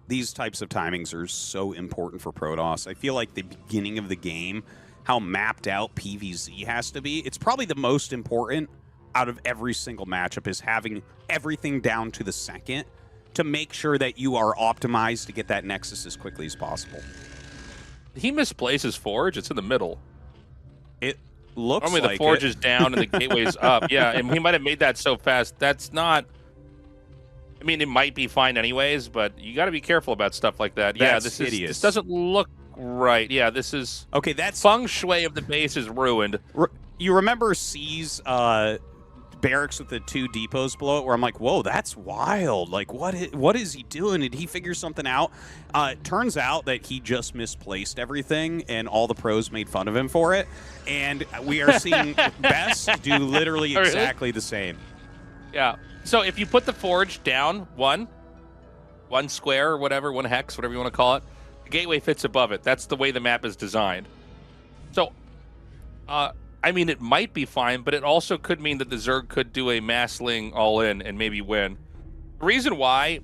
These types of timings are so important for Protoss. I feel like the beginning of the game, how mapped out PvZ has to be, it's probably the most important out of every single matchup, is having everything down to the second to make sure that you are optimized to get that Nexus as quickly as possible. He misplaces Forge. It's in the middle. It looks normally like the Forge is down and the gateway's up. Yeah, and he might have made that so fast. That's not... I mean, it might be fine anyways, but you got to be careful about stuff like that. That's this hideous. This doesn't look right. Yeah, this is... Okay, that's... Feng shui of the base is ruined. You remember C's barracks with the 2 depots below it, where I'm like, whoa, that's wild. Like, what is he doing? Did he figure something out? It turns out that he just misplaced everything, and all the pros made fun of him for it. And we are seeing Best do literally exactly the same. Yeah. So if you put the Forge down one square or whatever, one hex, whatever you want to call it, the gateway fits above it. That's the way the map is designed. So, I mean, it might be fine, but it also could mean that the Zerg could do a massling all-in and maybe win. The reason why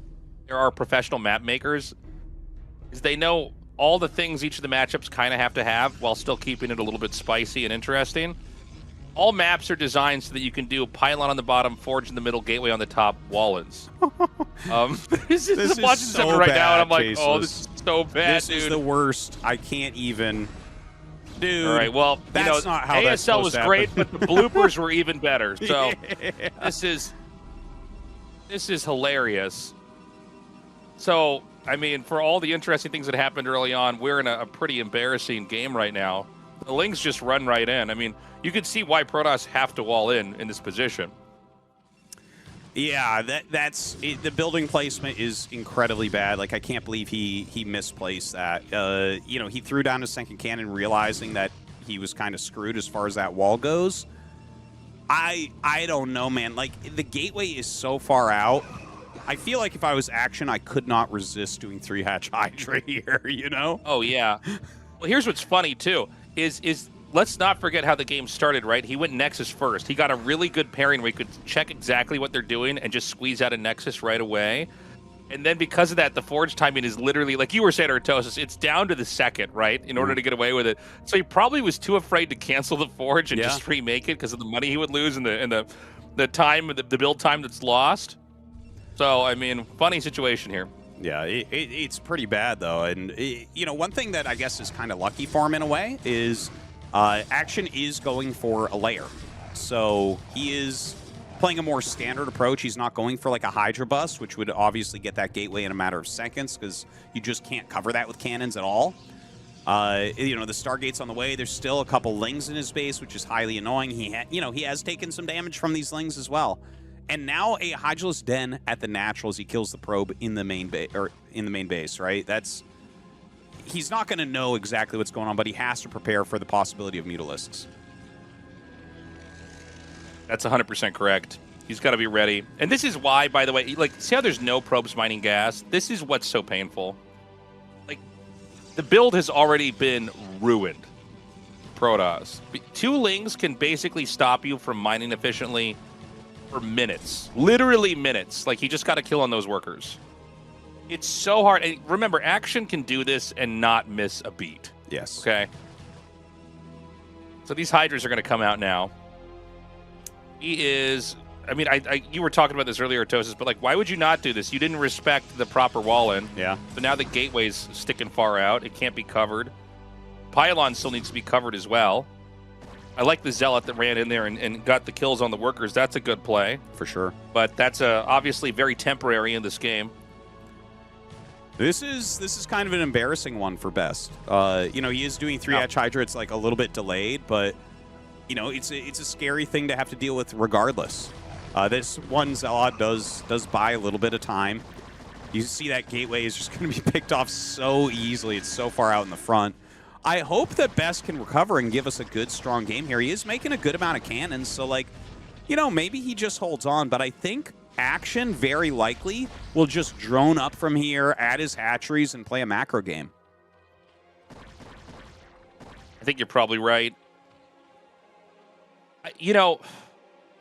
there are professional map makers is they know all the things each of the matchups kind of have to have while still keeping it a little bit spicy and interesting. All maps are designed so that you can do Pylon on the bottom, Forge in the middle, Gateway on the top, Wallens. This is watching so something right now, and I'm like, Tasteless. oh, this is so bad, This is the worst. I can't even... Dude, all right, well, that's not how ASL was great, but the bloopers were even better. So yeah. this is hilarious. So, I mean, for all the interesting things that happened early on, we're in a pretty embarrassing game right now. The Lings just run right in. I mean, you can see why Protoss have to wall in this position. Yeah, that's it. The building placement is incredibly bad. Like, I can't believe he misplaced that. He threw down a second cannon realizing that he was kind of screwed as far as that wall goes. I don't know, man. Like, the gateway is so far out. I feel like if I was Action, I could not resist doing 3-hatch Hydra here, you know? Oh, yeah. Well, here's what's funny, too, is let's not forget how the game started, right? He went Nexus first. He got a really good pairing where he could check exactly what they're doing and just squeeze out a Nexus right away. And then because of that, the forge timing is literally, like you were saying, Artosis, it's down to the second, right, in order to get away with it. So he probably was too afraid to cancel the forge and just remake it because of the money he would lose and the time, the build time that's lost. So, I mean, funny situation here. Yeah, it's pretty bad, though. And, you know, one thing that I guess is kind of lucky for him in a way is Action is going for a layer. So he is playing a more standard approach. He's not going for like a Hydra bust, which would obviously get that gateway in a matter of seconds because you just can't cover that with cannons at all. You know, the Stargate's on the way. There's still a couple Lings in his base, which is highly annoying. He has taken some damage from these Lings as well. And now a Hydraless Den at the natural as he kills the probe in the main base, right? He's not going to know exactly what's going on, but he has to prepare for the possibility of Mutalisks. That's 100% correct. He's got to be ready. And this is why, by the way, like, see how there's no probes mining gas? This is what's so painful. Like, the build has already been ruined. Protoss. 2 Lings can basically stop you from mining efficiently for minutes. Literally minutes. Like, you just got to kill on those workers. It's so hard. And remember, Action can do this and not miss a beat. Yes. Okay? So these Hydras are going to come out now. He is, I mean, you were talking about this earlier, Tosis, but like, why would you not do this? You didn't respect the proper wall in. Yeah. So now the gateway's sticking far out. It can't be covered. Pylon still needs to be covered as well. I like the Zealot that ran in there and got the kills on the workers. That's a good play. For sure. But that's obviously very temporary in this game. This is kind of an embarrassing one for Best. You know, he is doing 3-hatch Hydra. It's like a little bit delayed, but you know, it's a scary thing to have to deal with regardless. This one Zealot does buy a little bit of time. You see that gateway is just going to be picked off so easily. It's so far out in the front. I hope that Best can recover and give us a good, strong game here. He is making a good amount of cannons, so, like, you know, maybe he just holds on. But I think Action, very likely, will just drone up from here, add his hatcheries, and play a macro game. I think you're probably right. You know,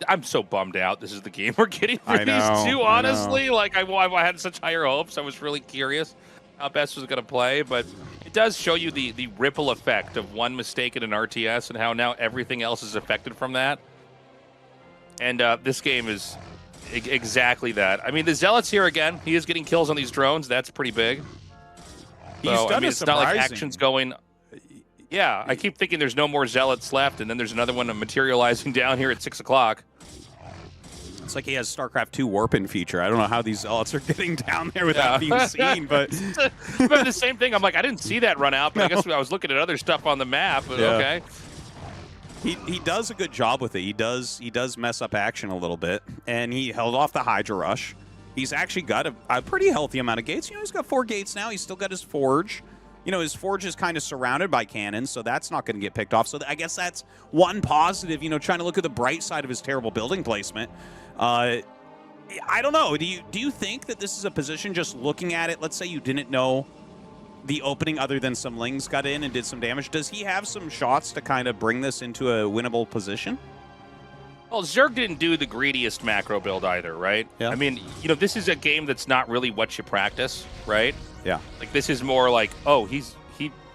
I'm so bummed out. This is the game we're getting for these two, honestly. Like, I had such higher hopes. I was really curious how Best was going to play, but it does show you the ripple effect of one mistake in an RTS and how now everything else is affected from that. And this game is exactly that. I mean, the Zealot's here again. He is getting kills on these drones. That's pretty big. So, I mean, it's not like Action's going... Yeah, I keep thinking there's no more Zealots left, and then there's another one materializing down here at 6 o'clock. It's like he has StarCraft 2 warp-in feature. I don't know how these Zealots are getting down there without being seen, but... But the same thing, I'm like, I didn't see that run out, but I guess I was looking at other stuff on the map, but okay. He does a good job with it. He does mess up Action a little bit, and he held off the Hydra Rush. He's actually got a pretty healthy amount of gates. You know, he's got 4 gates now. He's still got his Forge. You know, his Forge is kind of surrounded by cannons, so that's not going to get picked off. So I guess that's one positive, you know, trying to look at the bright side of his terrible building placement. I don't know. Do you think that this is a position, just looking at it, let's say you didn't know the opening other than some Lings got in and did some damage, does he have some shots to kind of bring this into a winnable position? Well, Zerg didn't do the greediest macro build either, right? Yeah. I mean, you know, this is a game that's not really what you practice, right? Yeah. Like, this is more like, oh, he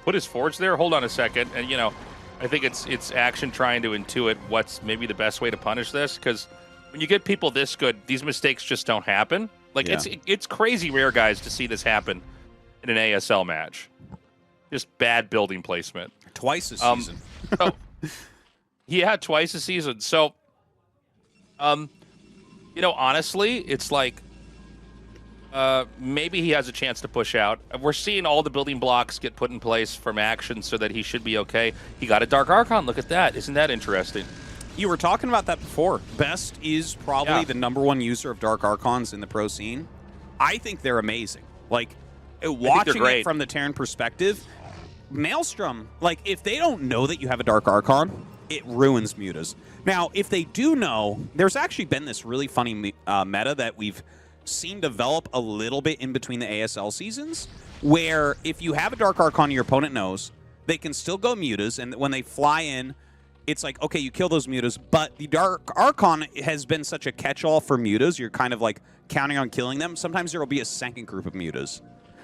put his Forge there? Hold on a second. And, you know, I think it's Action trying to intuit what's maybe the best way to punish this, because when you get people this good, these mistakes just don't happen. Like, it's crazy rare, guys, to see this happen in an ASL match. Just bad building placement. Twice a season. So, yeah, twice a season. So, you know, honestly, it's like, maybe he has a chance to push out. We're seeing all the building blocks get put in place from Action so that he should be okay. He got a Dark Archon. Look at that. Isn't that interesting? You were talking about that before. Best is probably the #1 user of Dark Archons in the pro scene. I think they're amazing. Like, watching it from the Terran perspective, Maelstrom, like, if they don't know that you have a Dark Archon, it ruins mutas. Now, if they do know, there's actually been this really funny meta that we've seen develop a little bit in between the ASL seasons, where if you have a Dark Archon your opponent knows, they can still go mutas, and when they fly in, it's like, okay, you kill those mutas, but the Dark Archon has been such a catch-all for mutas. You're kind of like counting on killing them. Sometimes there will be a second group of mutas.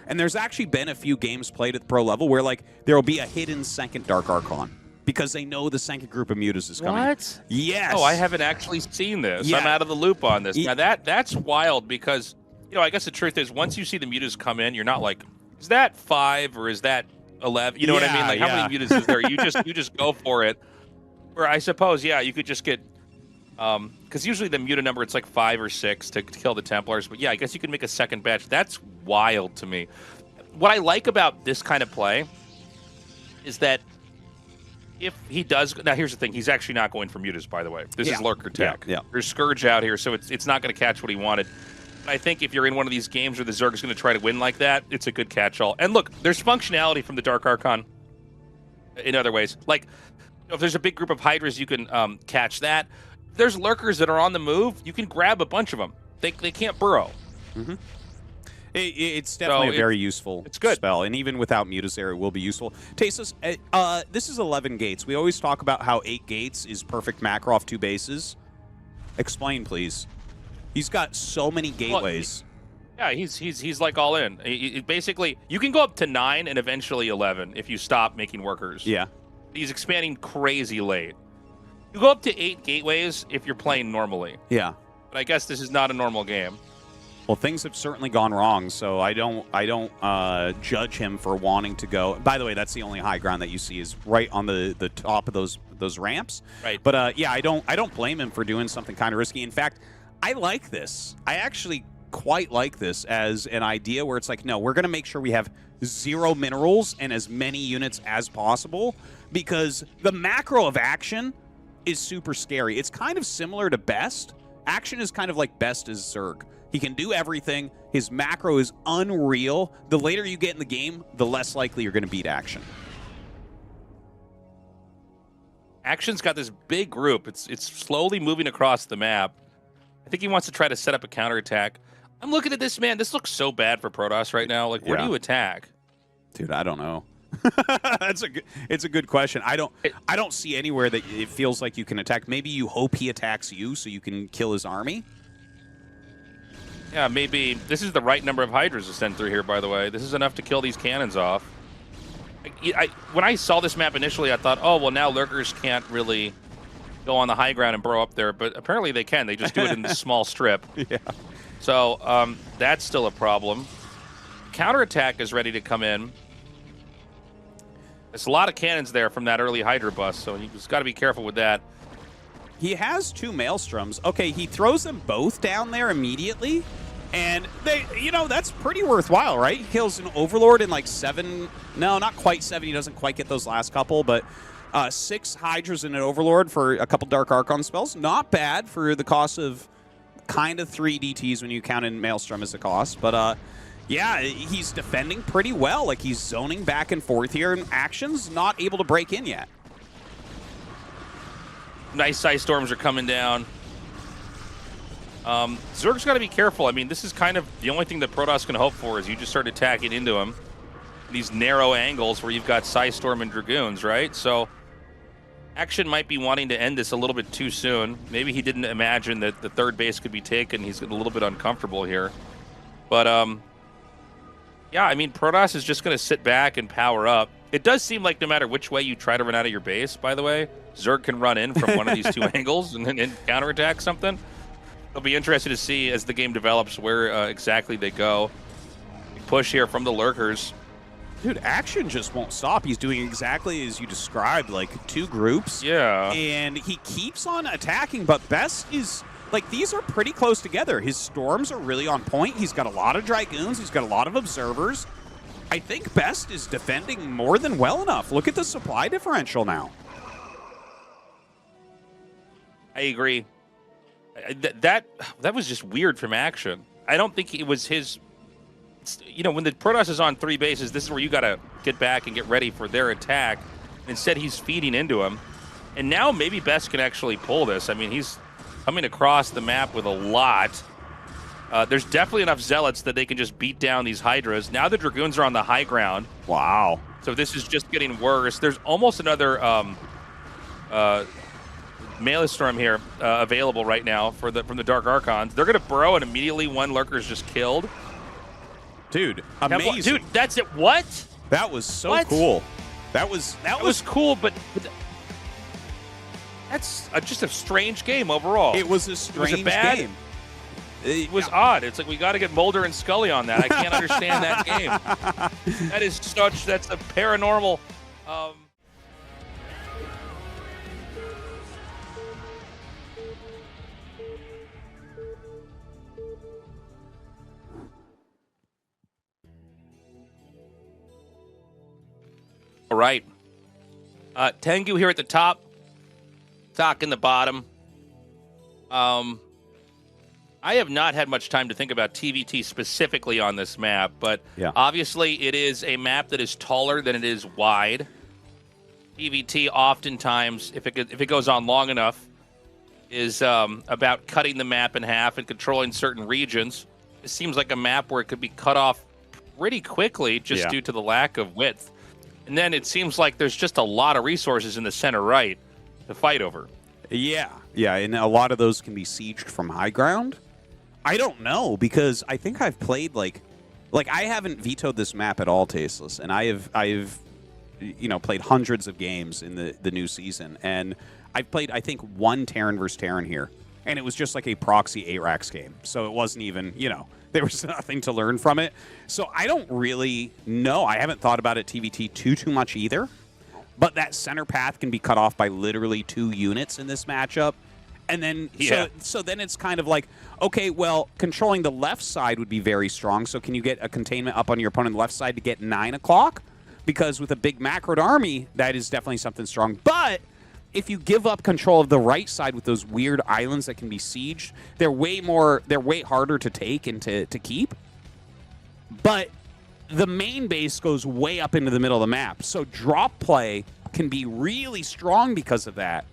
And there's actually been a few games played at the pro level where like there will be a hidden second Dark Archon because they know the second group of mutas is coming. What? Yes. Oh, I haven't actually seen this. Yeah. I'm out of the loop on this. Now that's wild because, you know, I guess the truth is once you see the mutas come in, you're not like, is that 5 or is that 11? You know what I mean? Like how many mutas is there? You just go for it. Or I suppose, yeah, you could just get, because usually the muta number, it's like 5 or 6 to kill the Templars. But yeah, I guess you could make a second batch. That's wild to me. What I like about this kind of play is that if he does, now here's the thing, he's actually not going for mutas, by the way. This is Lurker tech. There's Scourge out here, so it's not going to catch what he wanted. But I think if you're in one of these games where the Zerg is going to try to win like that, it's a good catch-all. And look, there's functionality from the Dark Archon in other ways. Like, if there's a big group of Hydras, you can catch that. If there's Lurkers that are on the move, you can grab a bunch of them. They can't burrow. Mm-hmm. It's definitely a very useful spell, and even without mutas there, it will be useful. Tasteless, this is 11 gates. We always talk about how 8 gates is perfect macro off 2 bases. Explain, please. He's got so many gateways. Well, yeah, he's like all in. Basically, you can go up to 9 and eventually 11 if you stop making workers. Yeah. He's expanding crazy late. You go up to 8 gateways if you're playing normally. Yeah. But I guess this is not a normal game. Well, things have certainly gone wrong, so I don't judge him for wanting to go. By the way, that's the only high ground that you see is right on the top of those ramps. Right. But yeah, I don't blame him for doing something kind of risky. In fact, I like this. I actually quite like this as an idea where it's like, no, we're going to make sure we have 0 minerals and as many units as possible because the macro of Action is super scary. It's kind of similar to Best. Action is kind of like Best as Zerg. He can do everything. His macro is unreal. The later you get in the game, the less likely you're going to beat Action. Action's got this big group. It's slowly moving across the map. I think he wants to try to set up a counterattack. I'm looking at this, man. This looks so bad for Protoss right now. Like, where do you attack? Dude, I don't know. It's a good question. I don't see anywhere that it feels like you can attack. Maybe you hope he attacks you so you can kill his army. Yeah, maybe this is the right number of Hydras to send through here, by the way. This is enough to kill these cannons off. When I saw this map initially, I thought, oh, well, now Lurkers can't really go on the high ground and burrow up there. But apparently they can. They just do it in this small strip. Yeah. So that's still a problem. Counterattack is ready to come in. There's a lot of cannons there from that early Hydra bust, so you just got to be careful with that. He has 2 Maelstroms. Okay, he throws them both down there immediately, and that's pretty worthwhile, right? He kills an Overlord in like 7. No, not quite 7. He doesn't quite get those last couple, but 6 Hydras and an Overlord for a couple Dark Archon spells. Not bad for the cost of kind of 3 DTs when you count in Maelstrom as a cost, but yeah, he's defending pretty well. Like, he's zoning back and forth here, and Action's not able to break in yet. Nice Ice Storms are coming down. Zerg's got to be careful. I mean, this is kind of the only thing that Protoss can hope for is you just start attacking into him. These narrow angles where you've got Psystorm and Dragoons, right? So Action might be wanting to end this a little bit too soon. Maybe he didn't imagine that the 3rd base could be taken. He's a little bit uncomfortable here. But, yeah, I mean, Protoss is just going to sit back and power up. It does seem like no matter which way you try to run out of your base, by the way, Zerg can run in from one of these 2 angles and counterattack something. It'll be interesting to see as the game develops where exactly they go. Push here from the Lurkers. Dude, Action just won't stop. He's doing exactly as you described, like 2 groups. Yeah. And he keeps on attacking, but Best is... Like, these are pretty close together. His Storms are really on point. He's got a lot of Dragoons. He's got a lot of Observers. I think Best is defending more than well enough. Look at the supply differential now. I agree. That was just weird from Action. I don't think it was his... You know, when the Protoss is on 3 bases, this is where you got to get back and get ready for their attack. Instead, he's feeding into him. And now maybe Best can actually pull this. I mean, he's coming across the map with a lot. There's definitely enough Zealots that they can just beat down these Hydras. Now the Dragoons are on the high ground. Wow. So this is just getting worse. There's almost another Maelstrom here available right now from the Dark Archons. They're going to burrow, and immediately one lurker is just killed. Dude, amazing. Dude, that's it. What? That was so cool. That was cool, but that's just a strange game overall. It was a strange game. It was odd. It's like we got to get Mulder and Scully on that. I can't understand that game. That's a paranormal. All right. Tengu here at the top. Talk in the bottom. I have not had much time to think about TVT specifically on this map, but obviously it is a map that is taller than it is wide. TVT oftentimes, if it goes on long enough, is about cutting the map in half and controlling certain regions. It seems like a map where it could be cut off pretty quickly just due to the lack of width. And then it seems like there's just a lot of resources in the center right to fight over. Yeah, and a lot of those can be sieged from high ground. I don't know, because I think I've played like I haven't vetoed this map at all, Tasteless, and I've played hundreds of games in the new season, and I've played I think one Terran versus Terran here, and it was just like a proxy ARAX game, so it wasn't even there was nothing to learn from it. So I don't really know. I haven't thought about it TVT too much either, but that center path can be cut off by literally 2 units in this matchup. And then, so then it's kind of like, okay, well, controlling the left side would be very strong. So can you get a containment up on your opponent's left side to get 9 o'clock? Because with a big macroed army, that is definitely something strong. But if you give up control of the right side with those weird islands that can be sieged, they're way harder to take and to keep. But the main base goes way up into the middle of the map. So drop play can be really strong because of that.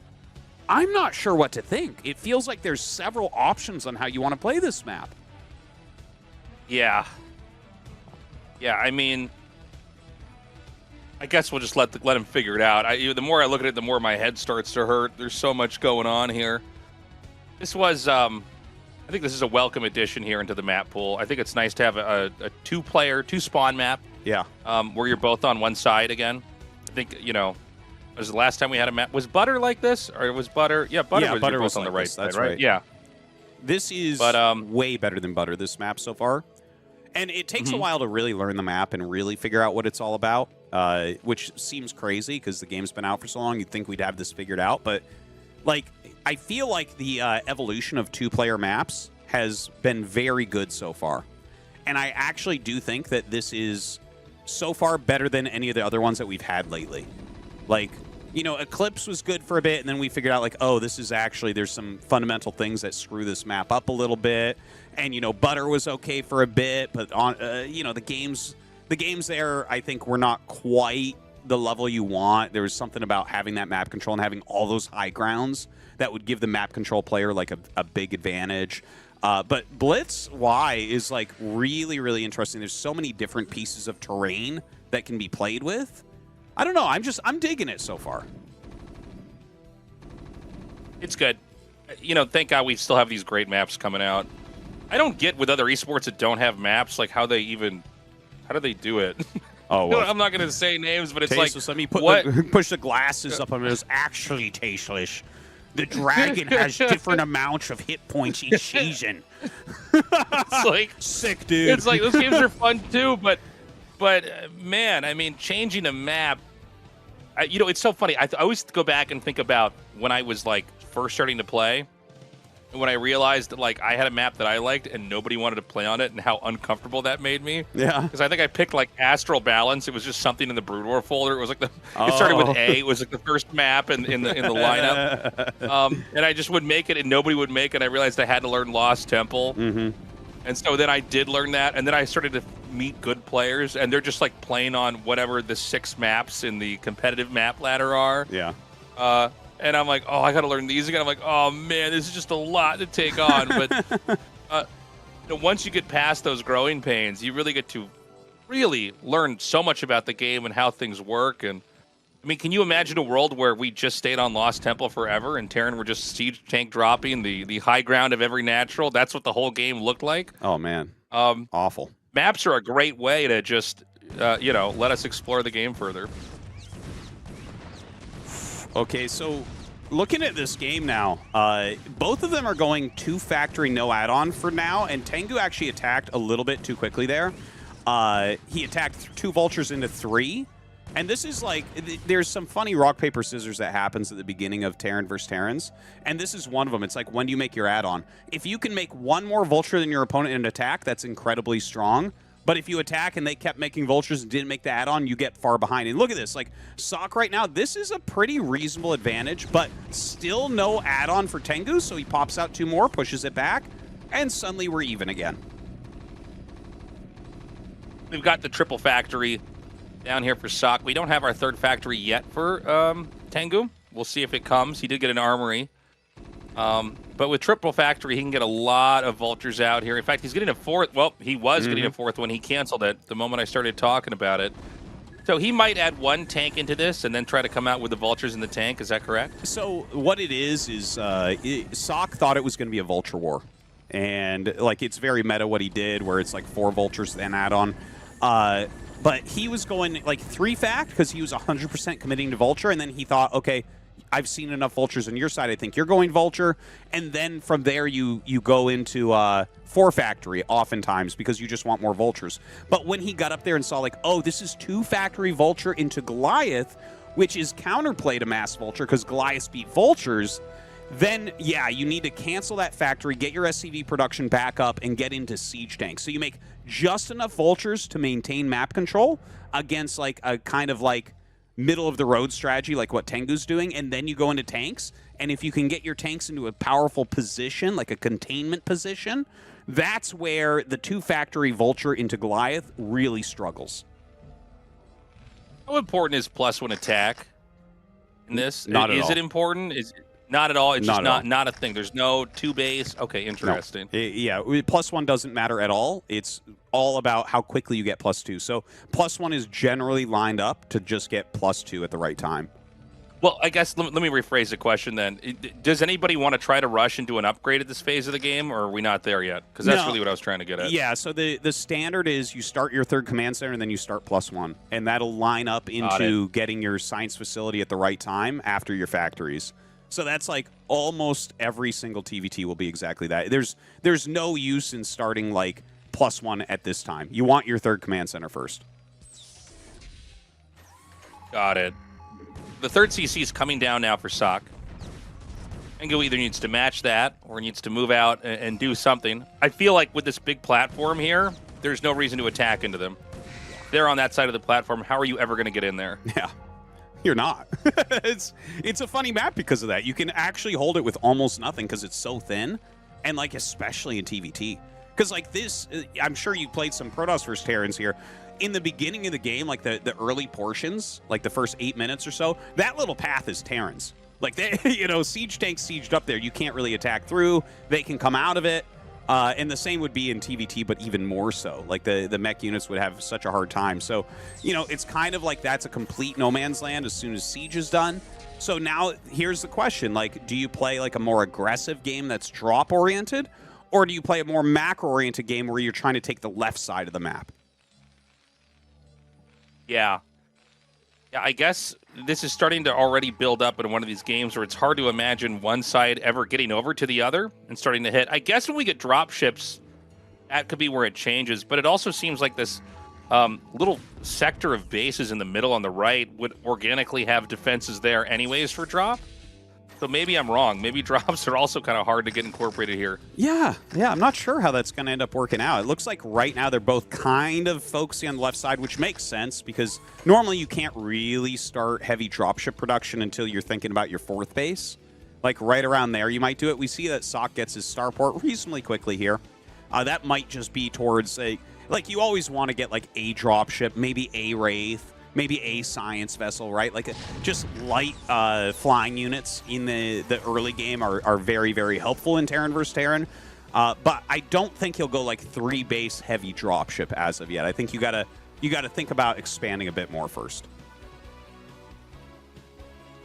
I'm not sure what to think. It feels like there's several options on how you want to play this map. Yeah, I mean, I guess we'll just let him figure it out. The more I look at it, the more my head starts to hurt. There's so much going on here. This was, I think this is a welcome addition here into the map pool. I think it's nice to have a 2-spawn map. Yeah. Where you're both on one side again. I think, was the last time we had a map? Was Butter like this? Or was Butter? Yeah, Butter was on the right side, right? Yeah. This is way better than Butter, this map so far. And it takes a while to really learn the map and really figure out what it's all about, which seems crazy because the game's been out for so long. You'd think we'd have this figured out. But, I feel like the evolution of 2-player maps has been very good so far. And I actually do think that this is so far better than any of the other ones that we've had lately. Eclipse was good for a bit, and then we figured out, oh, this is actually, there's some fundamental things that screw this map up a little bit. And, Butter was okay for a bit, but, the games there, I think, were not quite the level you want. There was something about having that map control and having all those high grounds that would give the map control player, a big advantage. But Blitz Y is, really, really interesting. There's so many different pieces of terrain that can be played with. I don't know. I'm digging it so far. It's good. Thank God we still have these great maps coming out. I don't get with other esports that don't have maps, how do they do it? Oh, well, I'm not going to say names, but it's Tasteless, let me push the glasses up on this. Actually, Tasteless, the dragon has different amounts of hit points each season. It's sick, dude. It's those games are fun too, but man, I mean, changing a map, it's so funny. I always go back and think about when I was first starting to play, and when I realized that I had a map that I liked and nobody wanted to play on it, and how uncomfortable that made me. Yeah. Because I think I picked Astral Balance. It was just something in the Brood War folder. It was it started with A. It was the first map in the lineup. And I just would make it, and nobody would make it. I realized I had to learn Lost Temple. Mm-hmm. And so then I did learn that, and then I started to meet good players, and they're just playing on whatever the 6 maps in the competitive map ladder are. Yeah. And I'm like, oh, I got to learn these again. I'm like, oh man, this is just a lot to take on. But once you get past those growing pains, you really get to really learn so much about the game and how things work. And I mean, can you imagine a world where we just stayed on Lost Temple forever and Terran were just siege tank dropping the high ground of every natural? That's what the whole game looked like. Oh, man. Awful. Maps are a great way to just, let us explore the game further. Okay, so looking at this game now, both of them are going 2 factory no add-on for now, and Tengu actually attacked a little bit too quickly there. He attacked 2 vultures into 3, and this is like, there's some funny rock, paper, scissors that happens at the beginning of Terran versus Terrans, and this is one of them. It's like, when do you make your add-on? If you can make 1 more vulture than your opponent in an attack, that's incredibly strong. But if you attack and they kept making vultures and didn't make the add-on, you get far behind. And look at this, like, Sock right now, this is a pretty reasonable advantage, but still no add-on for Tengu, so he pops out 2 more, pushes it back, and suddenly we're even again. We've got the triple factory down here for Sock. We don't have our 3rd factory yet for Tengu. We'll see if it comes. He did get an armory. But with triple factory, he can get a lot of vultures out here. In fact, he's getting a 4th. Well, he was getting a 4th when he canceled it the moment I started talking about it. So he might add 1 tank into this and then try to come out with the vultures in the tank. Is that correct? So what it is Sock thought it was going to be a vulture war. And, like, it's very meta what he did, where it's like 4 vultures then add-on. But he was going, like, 3 fact because he was 100% committing to vulture, and then he thought, okay, I've seen enough vultures on your side. I think you're going vulture. And then from there, you go into 4 factory oftentimes because you just want more vultures. But when he got up there and saw, like, oh, this is 2 factory vulture into Goliath, which is counterplay to mass vulture because Goliath beat vultures, then, yeah, you need to cancel that factory, get your SCV production back up, and get into siege tanks. So you make just enough vultures to maintain map control against, like, a kind of, like, middle-of-the-road strategy like what Tengu's doing, and then you go into tanks, and if you can get your tanks into a powerful position, like a containment position, that's where the 2-factory vulture into Goliath really struggles. How important is +1 attack in this? Not at all. Is it important? Not at all. It's just Not not a thing. There's no 2 base. Okay, interesting. No. Yeah, +1 doesn't matter at all. It's all about how quickly you get +2. So +1 is generally lined up to just get +2 at the right time. Well, I guess let me rephrase the question then. Does anybody want to try to rush and do an upgrade at this phase of the game, or are we not there yet? Because that's really what I was trying to get at. Yeah, so the standard is you start your 3rd command center and then you start +1. And that'll line up into getting your science facility at the right time after your factories. So that's like almost every single TVT will be exactly that. There's no use in starting like +1 at this time. You want your 3rd command center first. Got it. The 3rd CC is coming down now for Sock. Tengu either needs to match that or needs to move out and do something. I feel like with this big platform here, there's no reason to attack into them. They're on that side of the platform. How are you ever going to get in there? Yeah. You're not. It's a funny map because of that. You can actually hold it with almost nothing because it's so thin, and like especially in TVT. Because like this, I'm sure you played some Protoss vs. Terrans here. In the beginning of the game, like the early portions, like the first 8 minutes or so, that little path is Terrans. Like they, siege tanks sieged up there. You can't really attack through. They can come out of it. And the same would be in TVT, but even more so. Like the mech units would have such a hard time. So, it's kind of like that's a complete no man's land as soon as siege is done. So now here's the question. Like, do you play like a more aggressive game that's drop oriented? Or do you play a more macro oriented game where you're trying to take the left side of the map? Yeah. Yeah, I guess this is starting to already build up in one of these games where it's hard to imagine one side ever getting over to the other and starting to hit. I guess when we get drop ships, that could be where it changes. But it also seems like this little sector of bases in the middle on the right would organically have defenses there anyways for drop. So maybe I'm wrong. Maybe drops are also kind of hard to get incorporated here. Yeah, I'm not sure how that's going to end up working out. It looks like right now they're both kind of focusing on the left side, which makes sense because normally you can't really start heavy dropship production until you're thinking about your 4th base. Like right around there, you might do it. We see that Sock gets his starport reasonably quickly here. That might just be towards like you always want to get like a dropship, maybe a Wraith, maybe a science vessel, right? Like just light flying units in the early game are very, very helpful in Terran vs. Terran. But I don't think he'll go like 3 base heavy dropship as of yet. I think you gotta think about expanding a bit more first.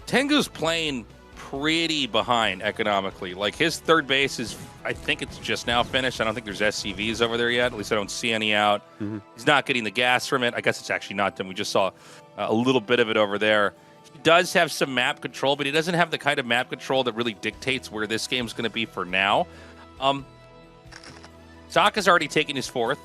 Tengu's playing pretty behind economically. Like, his third base is, I think it's just now finished. I don't think there's SCVs over there yet. At least I don't see any out. He's not getting the gas from it. I guess it's actually not done. We just saw a little bit of it over there. He does have some map control, but he doesn't have the kind of map control that really dictates where this game's going to be for now. Sokka's already taken his fourth.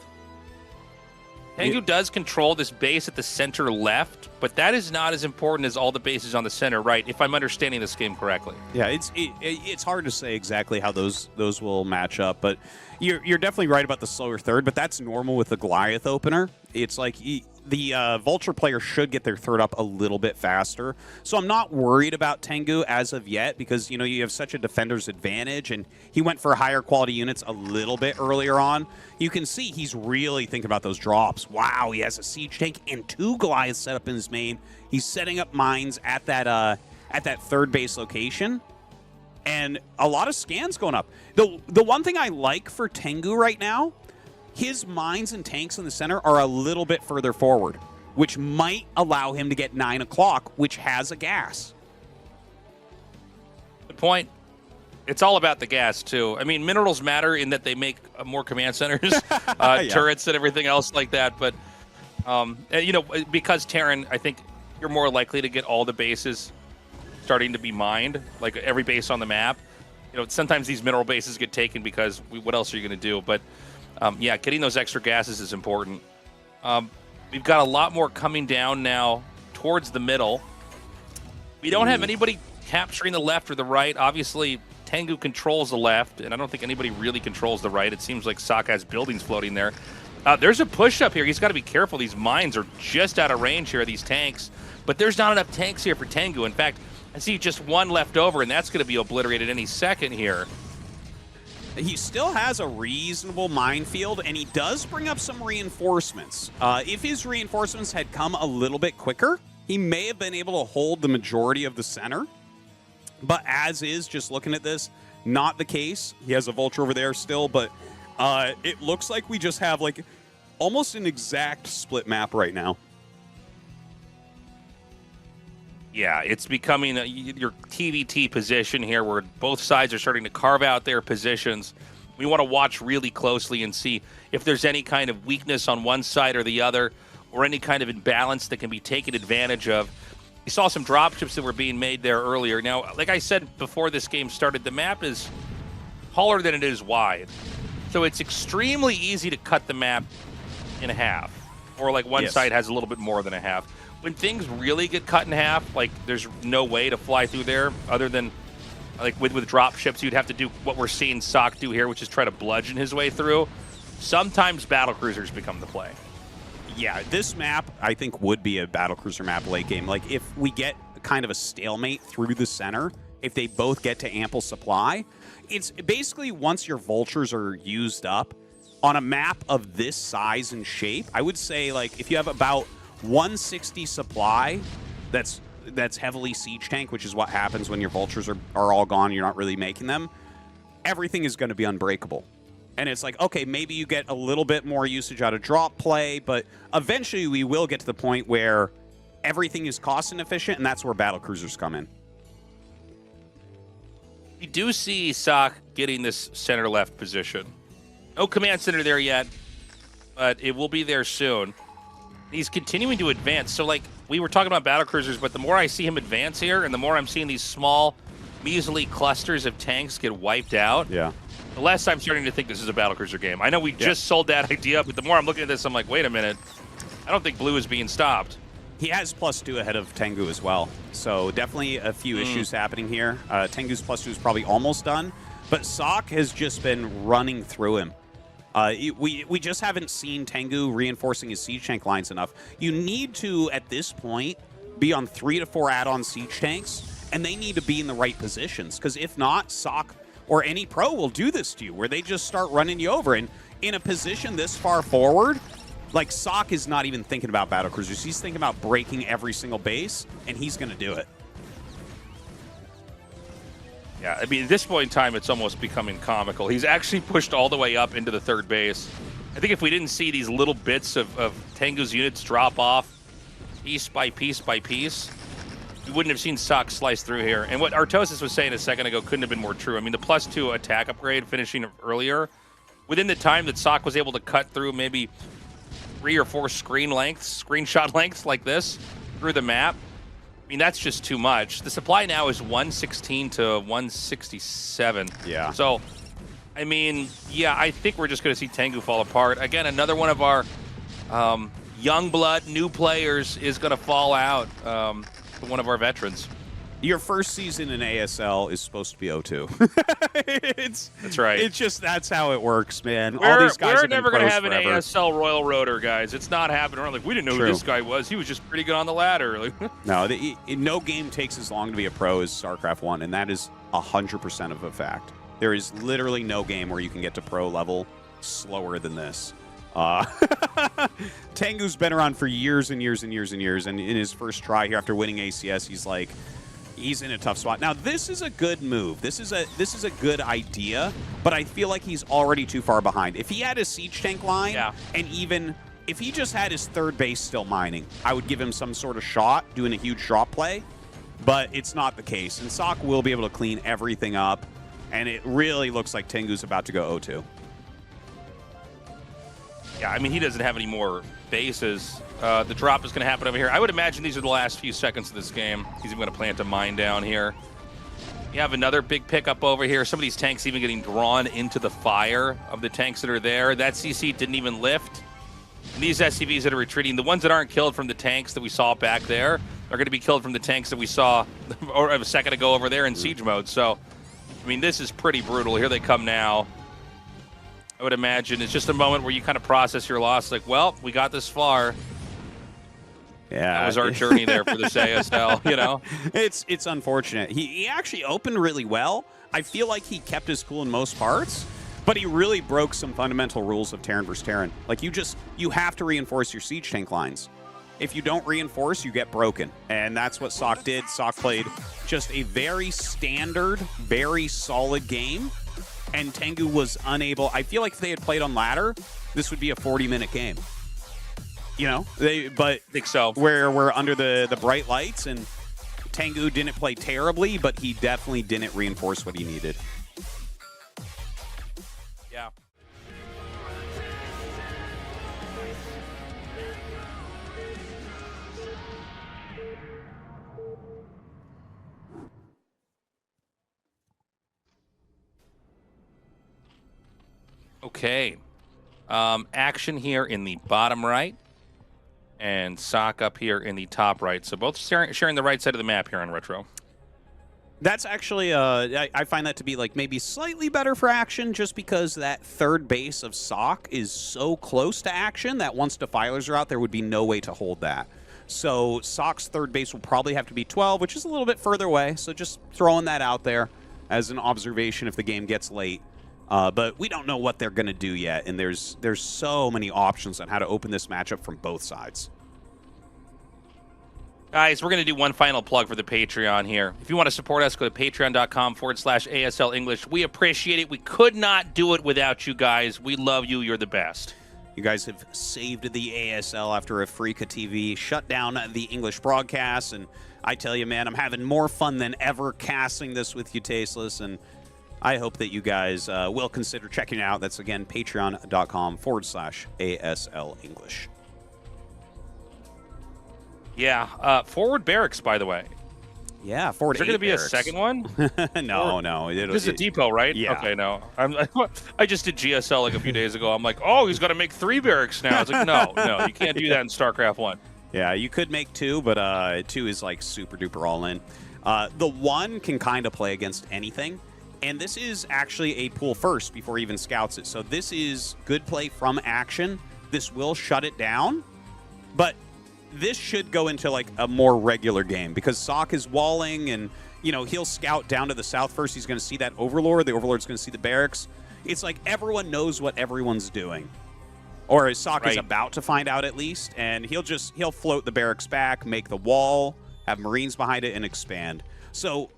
Tengu does control this base at the center left, but that is not as important as all the bases on the center right, if I'm understanding this game correctly. Yeah, it's hard to say exactly how those will match up, but you're definitely right about the slower third, but that's normal with the Goliath opener. It's like the Vulture player should get their third up a little bit faster. So I'm not worried about Tengu as of yet because, you know, you have such a defender's advantage, and he went for higher quality units a little bit earlier on. You can see he's really thinking about those drops. Wow, he has a siege tank and 2 Goliaths set up in his main. He's setting up mines at that third base location. And a lot of scans going up. The one thing I like for Tengu right now, his mines and tanks in the center are a little bit further forward, which might allow him to get 9 o'clock, which has a gas. Good point. It's all about the gas, too. I mean, minerals matter in that they make more command centers, Yeah. turrets and everything else like that. But, you know, because Terran, I think you're more likely to get all the bases starting to be mined, like every base on the map. You know, sometimes these mineral bases get taken because what else are you going to do? But, yeah, getting those extra gases is important. We've got a lot more coming down now towards the middle. We don't have anybody capturing the left or the right. Obviously, Tengu controls the left, and I don't think anybody really controls the right. It seems like Sokka has buildings floating there. There's a push up here. He's got to be careful. These mines are just out of range here, these tanks. But there's not enough tanks here for Tengu. In fact, I see just one left over, and that's going to be obliterated any second here. He still has a reasonable minefield, and he does bring up some reinforcements. If his reinforcements had come a little bit quicker, he may have been able to hold the majority of the center. But as is, just looking at this, not the case. He has a Vulture over there still, but it looks like we just have like almost an exact split map right now. Yeah, it's becoming your TVT position here where both sides are starting to carve out their positions. We want to watch really closely and see if there's any kind of weakness on one side or the other, or any kind of imbalance that can be taken advantage of. You saw some dropships that were being made there earlier. Now, like I said before this game started, the map is taller than it is wide. So it's extremely easy to cut the map in half. Or like one side has a little bit more than a half. When things really get cut in half, like there's no way to fly through there other than like with drop ships, you'd have to do what we're seeing Sok do here, which is try to bludgeon his way through. Sometimes battle cruisers become the play. Yeah, this map, I think, would be a battlecruiser map late game. Like, if we get kind of a stalemate through the center, if they both get to ample supply, it's basically once your Vultures are used up, on a map of this size and shape, I would say, like, if you have about 160 supply, that's heavily siege tank, which is what happens when your Vultures are all gone, you're not really making them, everything is going to be unbreakable. And it's like, okay, maybe you get a little bit more usage out of drop play, but eventually we will get to the point where everything is cost inefficient, and that's where battlecruisers come in. We do see Sok getting this center-left position. No command center there yet, but it will be there soon. He's continuing to advance. So, like, we were talking about battlecruisers, but the more I see him advance here, and the more I'm seeing these small, measly clusters of tanks get wiped out, the less I'm starting to think this is a battlecruiser game. I know we just sold that idea, but the more I'm looking at this, I'm like, wait a minute. I don't think blue is being stopped. He has +2 ahead of Tengu as well. So definitely a few issues happening here. Tengu's +2 is probably almost done, but Sok has just been running through him. We just haven't seen Tengu reinforcing his siege tank lines enough. You need to, at this point, be on 3 to 4 add-on siege tanks, and they need to be in the right positions, because if not, Sok or any pro will do this to you, where they just start running you over. And in a position this far forward, like, Sok is not even thinking about battlecruisers. He's thinking about breaking every single base, and he's going to do it. Yeah, I mean, at this point in time, it's almost becoming comical. He's actually pushed all the way up into the third base. I think if we didn't see these little bits of Tengu's units drop off piece by piece by piece, we wouldn't have seen Sock slice through here. And what Artosis was saying a second ago couldn't have been more true. I mean, the +2 attack upgrade finishing earlier, within the time that Sock was able to cut through maybe 3 or 4 screenshot lengths like this through the map, I mean, that's just too much. The supply now is 116 to 167. Yeah. So, I mean, yeah, I think we're just going to see Tengu fall apart. Again, another one of our young blood, new players is going to fall out. One of our veterans. Your first season in ASL is supposed to be 0-2. That's right. It's just, that's how it works, man. All these guys we're never going to have forever. an ASL Royal Roader, guys. It's not happening. We're like, we didn't know who this guy was. He was just pretty good on the ladder. No, no game takes as long to be a pro as StarCraft 1, and that is 100% of a fact. There is literally no game where you can get to pro level slower than this. Tengu's been around for years and years and years and years, and in his first try here after winning ACS, he's in a tough spot. Now, this is a good move. This is a good idea, but I feel like he's already too far behind. If he had a siege tank line, and even if he just had his third base still mining, I would give him some sort of shot doing a huge drop play, but it's not the case. And Sock will be able to clean everything up, and it really looks like Tengu's about to go 0-2. Yeah, I mean, he doesn't have any more bases. The drop is going to happen over here. I would imagine these are the last few seconds of this game. He's even going to plant a mine down here. You have another big pickup over here. Some of these tanks even getting drawn into the fire of the tanks that are there. That CC didn't even lift. And these SCVs that are retreating, the ones that aren't killed from the tanks that we saw back there, are going to be killed from the tanks that we saw a second ago over there in siege mode. So, I mean, this is pretty brutal. Here they come now. I would imagine it's just a moment where you kind of process your loss. Like, well, we got this far. Yeah, that was our journey there for this ASL. You know, it's unfortunate. He actually opened really well. I feel like he kept his cool in most parts, but he really broke some fundamental rules of Terran versus Terran. Like, you have to reinforce your siege tank lines. If you don't reinforce, you get broken, and that's what Sock did. Sock played just a very standard, very solid game. And Tengu was unable. I feel like if they had played on ladder, this would be a 40-minute game. You know, I think so. Where we're under the bright lights, and Tengu didn't play terribly, but he definitely didn't reinforce what he needed. Yeah. Okay. Action here in the bottom right, and Sock up here in the top right. So both sharing the right side of the map here on Retro. That's actually, I find that to be like maybe slightly better for Action, just because that third base of Sock is so close to Action that once Defilers are out, there would be no way to hold that. So Sock's third base will probably have to be 12, which is a little bit further away. So just throwing that out there as an observation if the game gets late. But we don't know what they're going to do yet, and there's so many options on how to open this matchup from both sides. Guys, we're going to do one final plug for the Patreon here. If you want to support us, go to patreon.com/ASL English. We appreciate it. We could not do it without you guys. We love you. You're the best. You guys have saved the ASL after Afreeca TV shut down the English broadcasts, and I tell you, man, I'm having more fun than ever casting this with you, Tasteless, and I hope that you guys will consider checking it out. That's, again, patreon.com/ASL English. Yeah. Forward barracks, by the way. Yeah, forward. Is there going to be barracks. a second one? No. This is a depot, right? Yeah. Okay, no. I just did GSL like a few days ago. I'm like, oh, he's got to make 3 barracks now. It's like, no, you can't do that in StarCraft 1. Yeah, you could make 2, but 2 is like super duper all in. The 1 can kind of play against anything. And this is actually a pull first before he even scouts it. So this is good play from Action. This will shut it down. But this should go into like a more regular game because Sock is walling and, he'll scout down to the south first. He's going to see that Overlord. The Overlord's going to see the barracks. It's like everyone knows what everyone's doing. Or Sock is about to find out at least. And he'll float the barracks back, make the wall, have Marines behind it, and expand. So,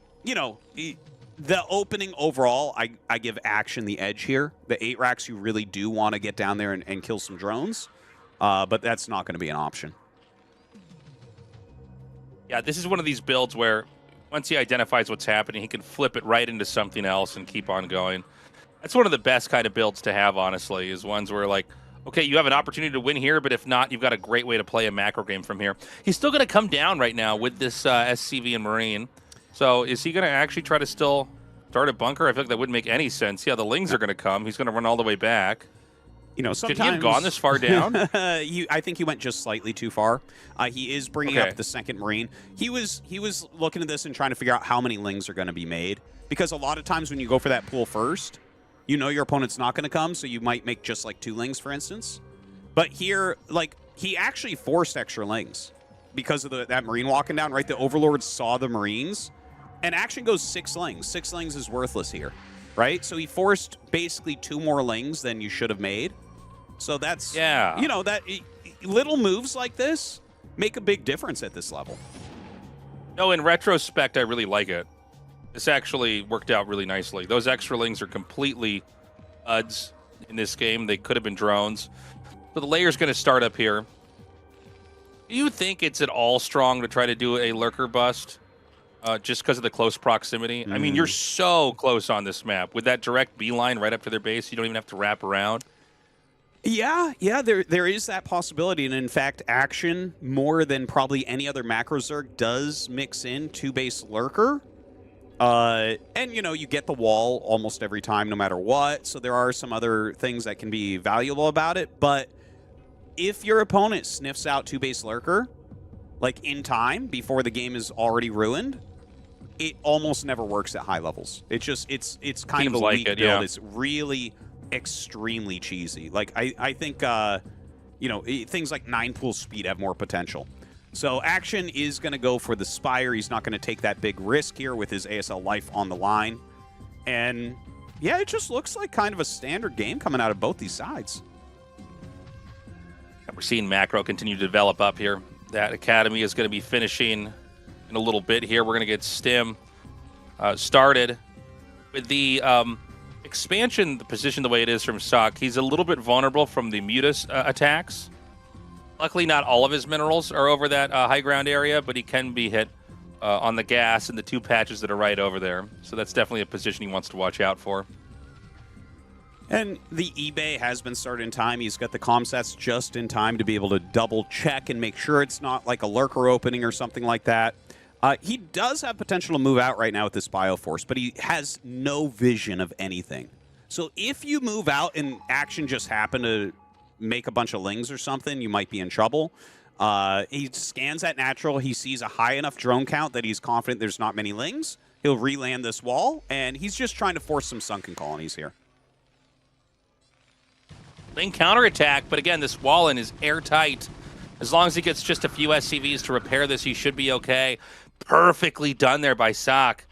the opening overall, I give Action the edge here. The 8 racks, you really do want to get down there and kill some drones, but that's not going to be an option. Yeah, this is one of these builds where once he identifies what's happening, he can flip it right into something else and keep on going. That's one of the best kind of builds to have, honestly, is ones where, like, okay, you have an opportunity to win here, but if not, you've got a great way to play a macro game from here. He's still going to come down right now with this SCV and Marine. So is he going to actually try to still start a bunker? I feel like that wouldn't make any sense. Yeah, the Lings are going to come. He's going to run all the way back. You know, sometimes... Should he have gone this far down? I think he went just slightly too far. He is bringing up the second Marine. He was looking at this and trying to figure out how many Lings are going to be made. Because a lot of times when you go for that pool first, you know your opponent's not going to come, so you might make just like 2 Lings, for instance. But here, like, he actually forced extra Lings because of that Marine walking down, right? The Overlord saw the Marines, and action goes 6 Lings. 6 Lings is worthless here, right? So he forced basically 2 more Lings than you should have made. So that's, you know, that little moves like this make a big difference at this level. No, in retrospect, I really like it. This actually worked out really nicely. Those extra Lings are completely UDs in this game. They could have been drones. So the layer's going to start up here. Do you think it's at all strong to try to do a lurker bust just because of the close proximity? I mean, you're so close on this map. With that direct beeline right up to their base, you don't even have to wrap around. Yeah, there is that possibility. And in fact, action, more than probably any other macro Zerg, does mix in 2-base lurker. And, you know, you get the wall almost every time, no matter what. So there are some other things that can be valuable about it. But if your opponent sniffs out 2-base lurker, like in time, before the game is already ruined, it almost never works at high levels. It's just, it's kind of a weak build. Yeah. It's really extremely cheesy. Like, I think, you know, things like 9-pool speed have more potential. So action is going to go for the Spire. He's not going to take that big risk here with his ASL life on the line. And yeah, it just looks like kind of a standard game coming out of both these sides. We're seeing macro continue to develop up here. That academy is going to be finishing in a little bit here. We're going to get Stim started. With the expansion, the position the way it is from Sock, he's a little bit vulnerable from the Mutus attacks. Luckily, not all of his minerals are over that high ground area, but he can be hit on the gas and the 2 patches that are right over there. So that's definitely a position he wants to watch out for. And the eBay has been started in time. He's got the comsats just in time to be able to double check and make sure it's not like a lurker opening or something like that. He does have potential to move out right now with this Bioforce, but he has no vision of anything. So if you move out and action just happened to make a bunch of Lings or something, you might be in trouble. He scans that natural. He sees a high enough drone count that he's confident there's not many Lings. He'll re-land this wall, and he's just trying to force some sunken colonies here. Ling counterattack, but again, this Wallen is airtight. As long as he gets just a few SCVs to repair this, he should be okay. Perfectly done there by Sock.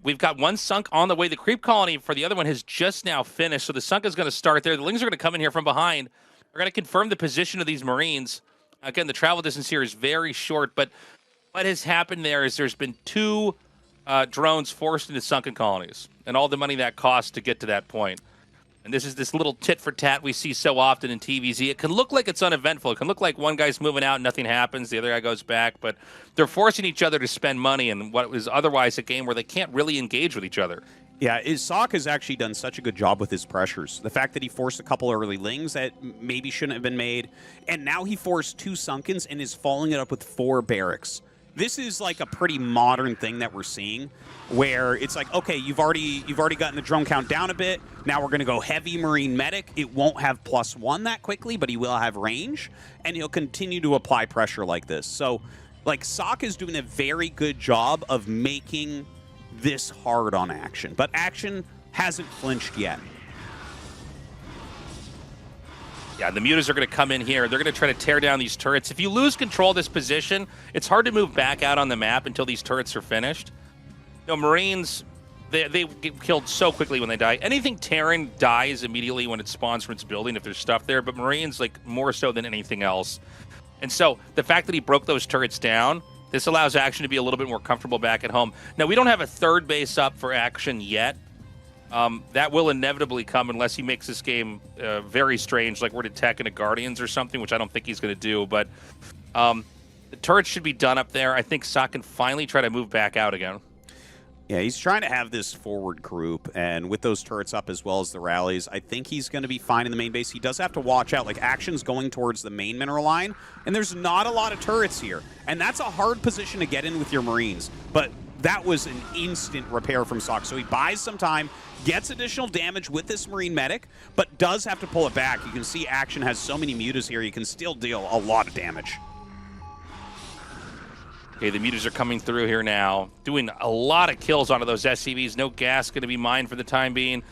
We've got one sunk on the way. The creep colony for the other one has just now finished, so the sunk is going to start there. The Lings are going to come in here from behind. They're going to confirm the position of these Marines. Again, the travel distance here is very short, but what has happened there is there's been 2 drones forced into sunken colonies, and all the money that costs to get to that point. And this is this little tit-for-tat we see so often in TVZ. It can look like it's uneventful. It can look like one guy's moving out and nothing happens, the other guy goes back, but they're forcing each other to spend money in what was otherwise a game where they can't really engage with each other. Yeah, Sock has actually done such a good job with his pressures. The fact that he forced a couple early Lings that maybe shouldn't have been made, and now he forced 2 Sunkens and is following it up with 4 Barracks. This is like a pretty modern thing that we're seeing, where it's like, okay, you've already gotten the drone count down a bit. Now we're going to go heavy Marine Medic. It won't have +1 that quickly, but he will have range, and he'll continue to apply pressure like this. So, like, Sock is doing a very good job of making this hard on action, but action hasn't flinched yet. Yeah, the Mutas are going to come in here. They're going to try to tear down these turrets. If you lose control of this position, it's hard to move back out on the map until these turrets are finished. You know, Marines, they get killed so quickly when they die. Anything Terran dies immediately when it spawns from its building if there's stuff there, but Marines, like, more so than anything else. And so the fact that he broke those turrets down, this allows action to be a little bit more comfortable back at home. Now, we don't have a 3rd base up for action yet. That will inevitably come unless he makes this game very strange, like we're to Tech into Guardians or something, which I don't think he's going to do. But The turrets should be done up there. I think Sock can finally try to move back out again. Yeah, he's trying to have this forward group, and with those turrets up as well as the rallies, I think he's going to be fine in the main base. He does have to watch out. Like, Action's going towards the main mineral line, and there's not a lot of turrets here. And that's a hard position to get in with your Marines. But that was an instant repair from Sock. So he buys some time, gets additional damage with this Marine Medic, but does have to pull it back. You can see Action has so many mutas here, he can still deal a lot of damage. Okay, the mutas are coming through here now, doing a lot of kills onto those SCVs. No gas going to be mined for the time being.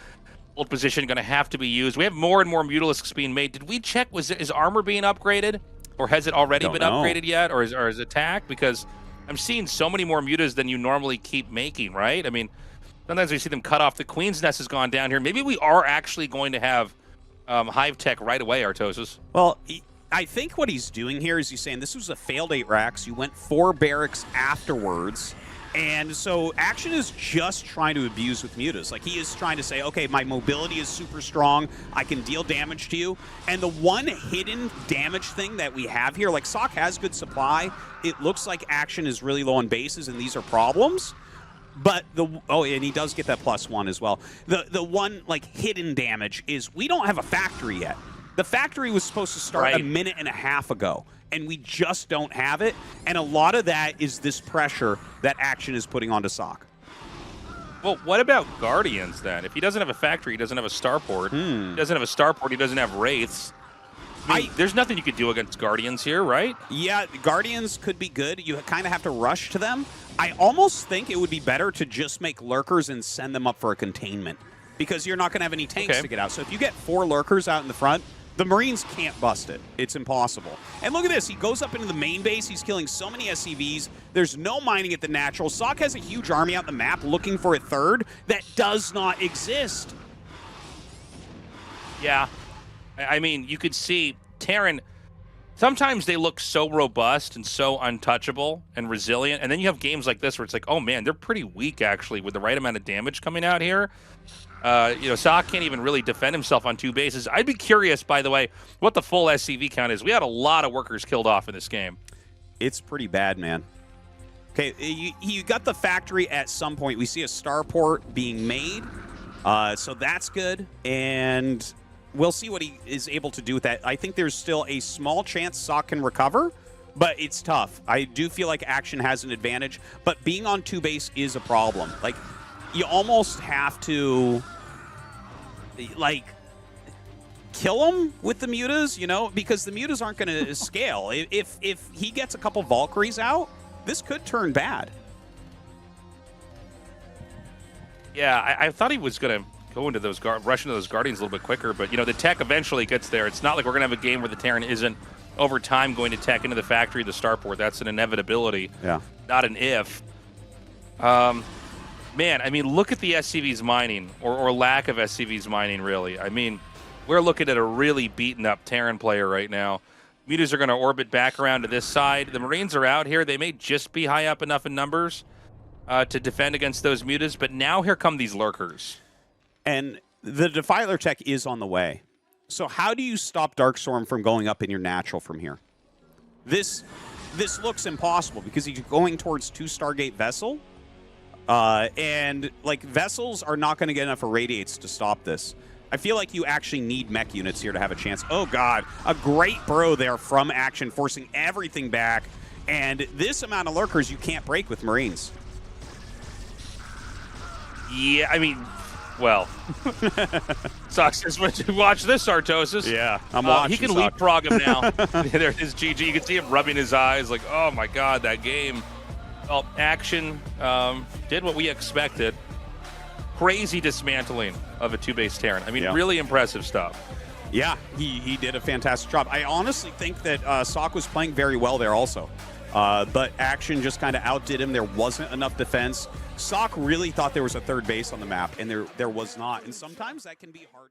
Hold position going to have to be used. We have more and more Mutalisks being made. Did we check, is armor being upgraded? Or has it already been upgraded yet? Or is attack? Because I'm seeing so many more mutas than you normally keep making, right? I mean, sometimes we see them cut off. The Queen's Nest has gone down here. Maybe we are actually going to have Hive Tech right away, Artosis. Well, I think what he's doing here is he's saying this was a failed 8 racks. You went 4 barracks afterwards. And so Action is just trying to abuse with mutas. Like, he is trying to say, okay, my mobility is super strong. I can deal damage to you. And the one hidden damage thing that we have here, like, Sock has good supply. It looks like Action is really low on bases, and these are problems. But and he does get that +1 as well. The one, like, hidden damage is we don't have a factory yet. The factory was supposed to start a minute and a half ago, and we just don't have it. And a lot of that is this pressure that Action is putting onto Sock. Well, what about Guardians, then? If he doesn't have a factory, he doesn't have a starport. He doesn't have a starport, he doesn't have Wraiths. I mean, there's nothing you could do against Guardians here, right? Yeah, Guardians could be good. You kind of have to rush to them. I almost think it would be better to just make Lurkers and send them up for a containment, because you're not going to have any tanks to get out. So if you get 4 Lurkers out in the front, the Marines can't bust it. It's impossible. And look at this. He goes up into the main base. He's killing so many SCVs. There's no mining at the natural. Sock has a huge army out the map looking for a third that does not exist. Yeah. I mean, you could see Terran, sometimes they look so robust and so untouchable and resilient, and then you have games like this where it's like, oh man, they're pretty weak actually with the right amount of damage coming out here. You know, Sock can't even really defend himself on 2 bases. I'd be curious, by the way, what the full SCV count is. We had a lot of workers killed off in this game. It's pretty bad, man. Okay, you got the factory at some point. We see a starport being made, so that's good. And we'll see what he is able to do with that. I think there's still a small chance Sock can recover, but it's tough. I do feel like Action has an advantage, but being on 2 base is a problem. Like, you almost have to, like, kill him with the mutas, you know, because the mutas aren't going to scale. If he gets a couple Valkyries out, this could turn bad. Yeah, I thought he was going to go into those rush into those Guardians a little bit quicker, but you know, the tech eventually gets there. It's not like we're going to have a game where the Terran isn't over time going to tech into the factory, the starport. That's an inevitability. Yeah. Not an if. Man, I mean, look at the SCVs mining, or lack of SCVs mining, really. I mean, we're looking at a really beaten-up Terran player right now. Mutas are going to orbit back around to this side. The Marines are out here. They may just be high up enough in numbers to defend against those mutas, but now here come these Lurkers. And the Defiler tech is on the way. So how do you stop Darkstorm from going up in your natural from here? This looks impossible, because he's going towards 2 Stargate Vessel. And, like, vessels are not going to get enough irradiates to stop this. I feel like you actually need mech units here to have a chance. Oh, God. A great bro there from Action, forcing everything back. And this amount of Lurkers you can't break with Marines. Yeah, I mean, well. Sucks. Watch this, Artosis. Yeah, I'm watching. He can leapfrog him now. There's his GG. You can see him rubbing his eyes like, oh, my God, that game. Well, Action did what we expected. Crazy dismantling of a 2-base Terran. I mean, really impressive stuff. Yeah, he did a fantastic job. I honestly think that Sock was playing very well there also. But Action just kind of outdid him. There wasn't enough defense. Sock really thought there was a 3rd base on the map, and there was not. And sometimes that can be hard.